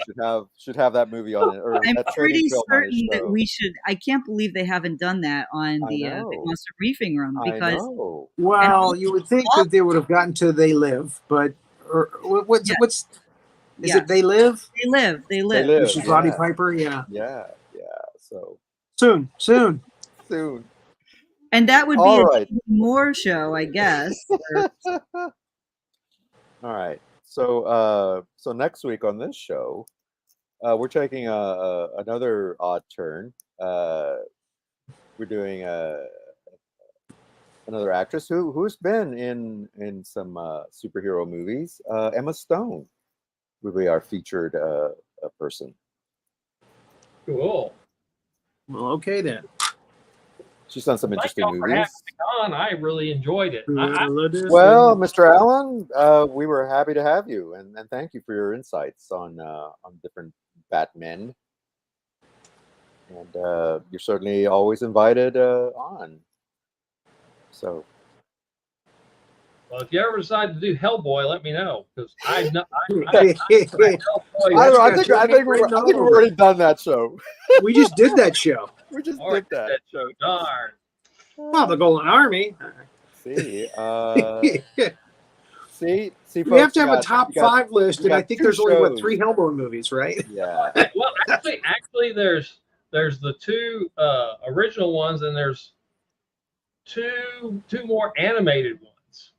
should have that movie on it, or I'm that training pretty film on his certain that show. we should. I can't believe they haven't done that on I the know. Big Monster Briefing Room I because know. Well, you would think that they would have gotten to They Live, but what's is Yeah. it They Live? they live. They live. Which is Roddy Yeah. Piper, yeah. Yeah. So Soon. soon. And that would be All a right. David Moore show, I guess. All right. So next week on this show, we're taking another odd turn. We're doing another actress who's been in some superhero movies. Emma Stone will be our featured person. Cool. Well, okay then. She's done some Thank interesting y'all for having movies. me on. I really enjoyed it. Well, Mr. Allen, we were happy to have you, and thank you for your insights on different Batmen. And you're certainly always invited on. So, Well, if you ever decide to do Hellboy, let me know because I I think we've already done that show. We just did that show. We just Already did that. did that show. Darn. Well, the Golden Army. See, see, We folks, have to have you a got- top you got- 5 list, you and I got think 2 there's only shows. 3 Hellboy movies, right? Yeah. Well, actually, there's the 2 original ones, and there's two more animated ones.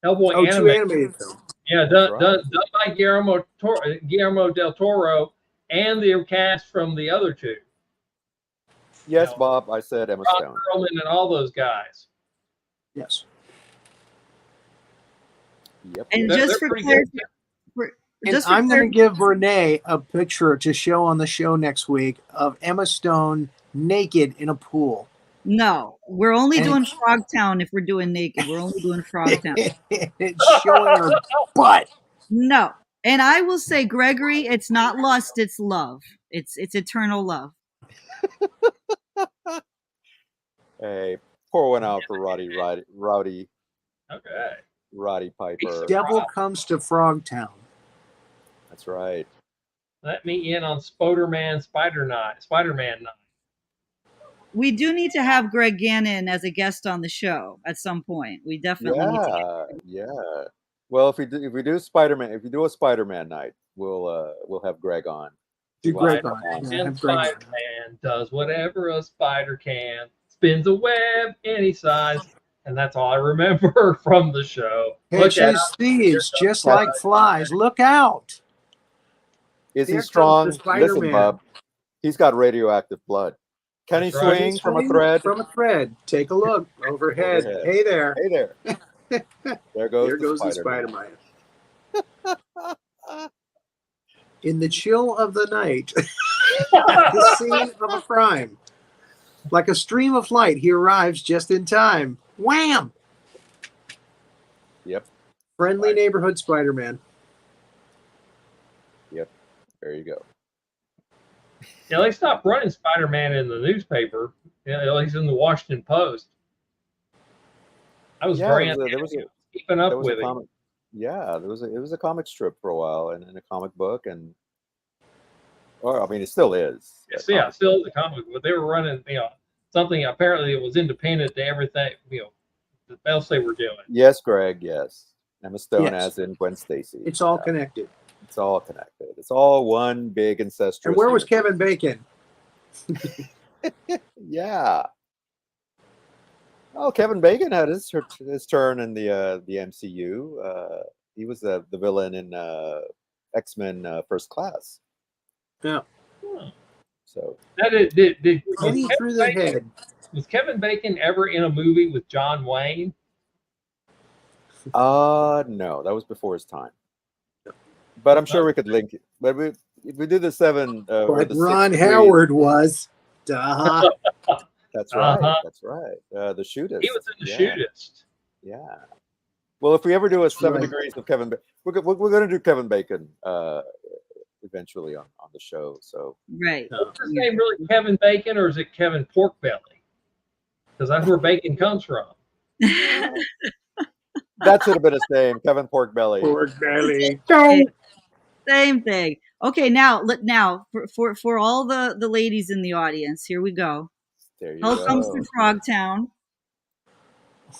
Hellboy Oh, 2 animated. animated films. Yeah, That's done by Guillermo del Toro, and the cast from the other 2. Yes, No. Bob. I said Emma Ron Stone. Perlman and all those guys. Yes. Yep. And They're just for pretty clarity, good. And just for I'm going to clarity, give Renee a picture to show on the show next week of Emma Stone naked in a pool. no, we're only And- doing Frogtown if we're doing naked. We're only doing Frogtown. It's showing her butt. No. And I will say, Gregory, it's not lust, it's love. It's eternal love. Hey, pour one out for Rowdy Okay. Piper. Devil Comes to Frogtown. That's right. Let me in on Spider-Man night. We do need to have Greg Gannon as a guest on the show at some point. We definitely need to. Yeah. Well, if we do Spider-Man, if we do a Spider-Man night, we'll have Greg on. Do Greg Wow. on. Yeah, And have Greg on. Spider-Man does whatever a spider can, spins a web any size, and that's all I remember from the show. Look out. Catches thieves just like flies. Look out. Is Here he comes strong? the Spider-Man. Listen, Bob. He's got radioactive blood. Can he That's right. swing from a thread? From a thread. Take a look. Overhead. Overhead. Hey there. Hey there. There goes There goes the Spider-Man. Spider-Man. In the chill of the night, the scene of a crime. Like a stream of light, he arrives just in time. Wham! Yep. Friendly neighborhood Spider-Man. There you go. Yeah, they stopped running Spider-Man in the newspaper. At least in the Washington Post. I was very keeping up with it. comic. Yeah, it was a comic strip for a while, and a comic book, and I mean, it still is. Yeah, still is a comic, but they were running, something apparently it was independent to everything, else they were doing. Yes, Greg. Yes, Emma Stone Yes. as in Gwen Stacy. It's all connected. It's all connected. It's all one big incestuous. And where was universe. Kevin Bacon? Yeah. Oh, Kevin Bacon had his turn in the MCU. He was the villain in X-Men First Class. Yeah. Did So Penny through the head. Was Kevin Bacon ever in a movie with John Wayne? no, that was before his time. But I'm sure we could link it. But if we do the 7, or But the Ron 6 Howard was. Duh. That's right. Uh-huh. That's right. The Shootist. He was in the yeah. Shootist. Yeah. Well, if we ever do a 7 right. Degrees of Kevin, we're going to do Kevin Bacon eventually on the show. So Right. What's his name really? Kevin Bacon, or is it Kevin Porkbelly? Because that's where bacon comes from. that should have been his name, Kevin Porkbelly. Pork belly. Same thing. Okay, now for all the ladies in the audience, here we go. There you Hell go. comes to Frogtown.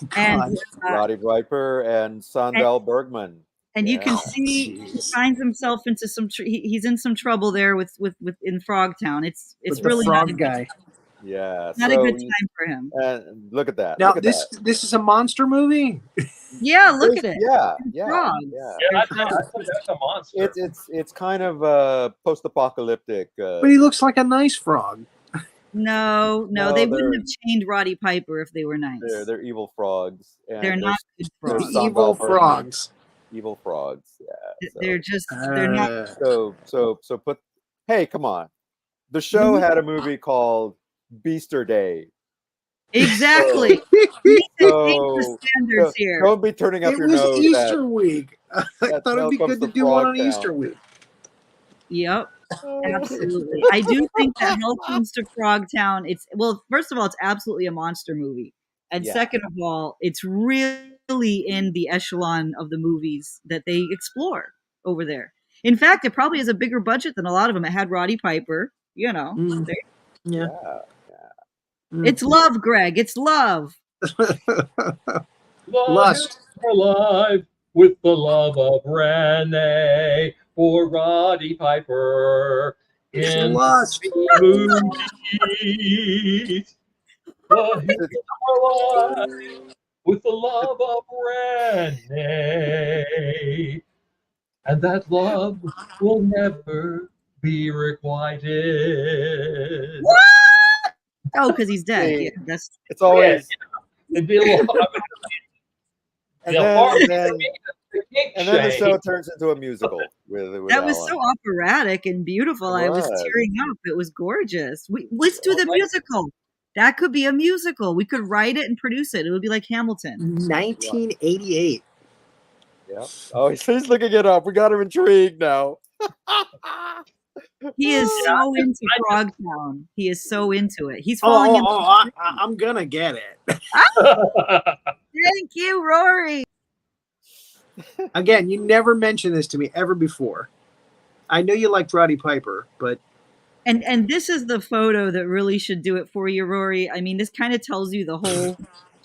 God. And Roddy Piper and Sandel Bergman. and you can Yeah. see he Jeez. finds himself into some he's in some trouble there with in Frogtown. It's With really the not frog guy. Yeah. not a good time for him. And look at that. Now look at this is a monster movie. Yeah, that. look at it. Yeah. Frogs. Yeah. Yeah, I think that's a monster. It's kind of post-apocalyptic. But he looks like a nice frog. No, No, they wouldn't they're- have chained Roddy Piper if they were nice. they're evil frogs. And They're not good there's frogs. Sandel Evil Bergman. frogs. Evil frogs. Yeah. So. They're just they're not. So put. Hey, come on. The show had a movie called Beaster Day. Exactly. So, the standards here. Don't be turning up It your was nose. Easter week. I that thought it'd be Hell good to Comes do to one on Frogtown. Easter week. Yep, absolutely. I do think that Hell Comes to Frogtown. It's first of all, it's absolutely a monster movie, and Yeah. second of all, it's really in the echelon of the movies that they explore over there. In fact, it probably has a bigger budget than a lot of them. It had Roddy Piper. You know, Mm. there- Yeah. it's love, Greg. It's love. Lust. Alive with the love of Renee for Roddy Piper in Lust. the movies. But he's alive with the love of Renee, and that love will never be requited. What? Oh, because he's dead. See, Yeah, that's It's always. It'd be a little. And Yeah, then, Mark, and then, and then the shade. show turns into a musical with that was Alan. so operatic and beautiful. It I was was. tearing up. It was gorgeous. Let's do the musical. That could be a musical. We could write it and produce it. It would be like Hamilton. 1988. Yeah. Oh, he's looking it up. We got him intrigued now. He is so into Frogtown. He is so into it. He's falling in. I'm gonna get it. Thank you, Rory. Again, you never mentioned this to me ever before. I know you liked Roddy Piper, but And this is the photo that really should do it for you, Rory. I mean, this kind of tells you the whole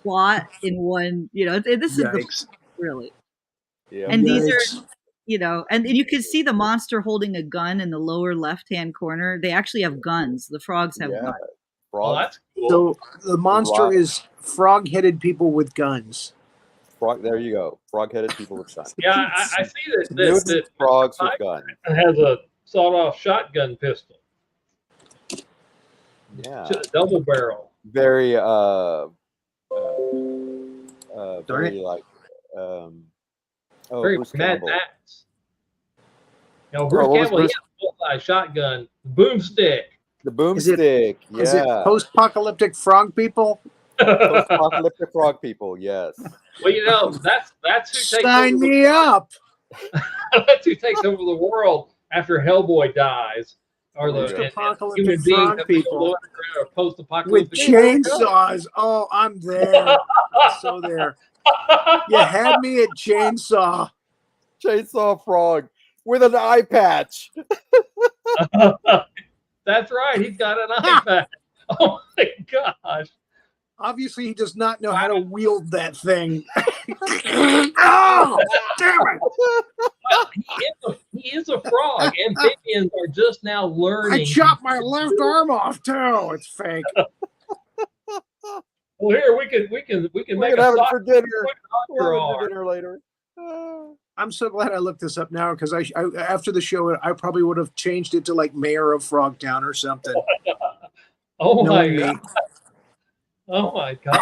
plot in one. You know, this is yikes. really. Yeah. And these Yikes. are, you know, and you can see the monster holding a gun in the lower left-hand corner. They actually have guns. The frogs have guns. Oh, Frog, that's cool. So the monster Rock. is frog-headed people with guns. frog, there you go. Frog-headed people with guns. Yeah, I see that Mutant frogs with guns. has a sawed-off shotgun pistol, Yeah. double barrel. Very Darn very it. like Very Bruce Mad Campbell. Max. You know, Bruce what was Campbell, Bruce- he has a full-size shotgun, boomstick. The boomstick. Is it Yeah. post-apocalyptic frog people? Post-apocalyptic frog people. Yes. Well, you know, that's who takes Sign over me up. that's who takes over the world after Hellboy dies, or the Post-apocalyptic human beings frog that live people are with post-apocalyptic. chainsaws. Oh, I'm there. So there. You had me at chainsaw. Chainsaw frog with an eye patch. That's right. He's got an iPad. Oh my gosh. Obviously, he does not know how to wield that thing. Oh, damn it. He is a frog. Amphibians are just now learning. I chopped my left arm off too. It's fake. Well, here we can We make can a have it sock for dinner. your We'll have it arm. for dinner later. I'm so glad I looked this up now because I after the show I probably would have changed it to like Mayor of Frogtown or something. Oh my Knowing me. god. Oh my god.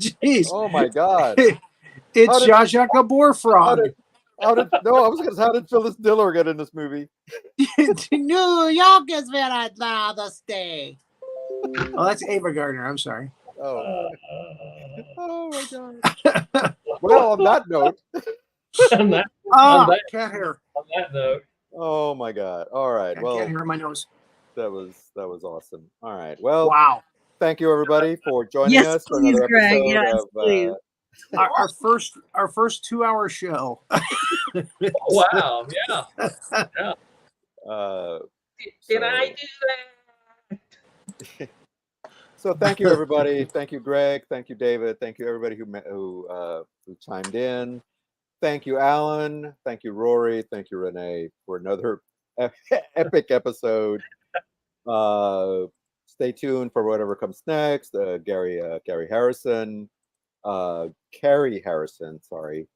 Jeez, Oh my god. it's How did- Zsa Zsa Gabor Frog. How did how did Phyllis Diller get in this movie? New York is where I'd rather stay. Oh, that's Ava Gardner. I'm sorry. Oh, oh my God. Well, on that note. on that Cat hair. note. Oh my God. All right. Got Well, cat hair in my nose. that was awesome. All right. Well, Wow. thank you everybody for joining Yes, us for please, another Greg. episode Yes, of please. Our first 2-hour show. Oh, wow. Yeah. Can I do that? So thank you everybody. Thank you, Greg. Thank you, David. Thank you everybody who chimed in. Thank you, Alan. Thank you, Rory. Thank you, Renee, for another epic episode. Stay tuned for whatever comes next. Gary Harrison, Carrie Harrison. Sorry.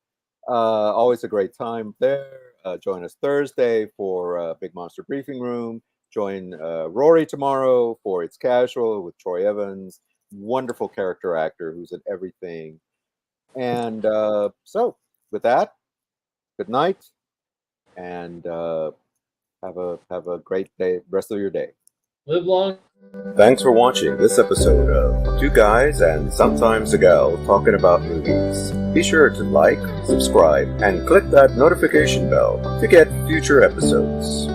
Always a great time there. Join us Thursday for Big Monster Briefing Room. Join Rory tomorrow for It's Casual with Troy Evans, wonderful character actor who's in everything. And so, with that, good night, and have a great day, rest of your day. Live long. Thanks for watching this episode of Two Guys and Sometimes a Gal Talking About Movies. Be sure to like, subscribe, and click that notification bell to get future episodes.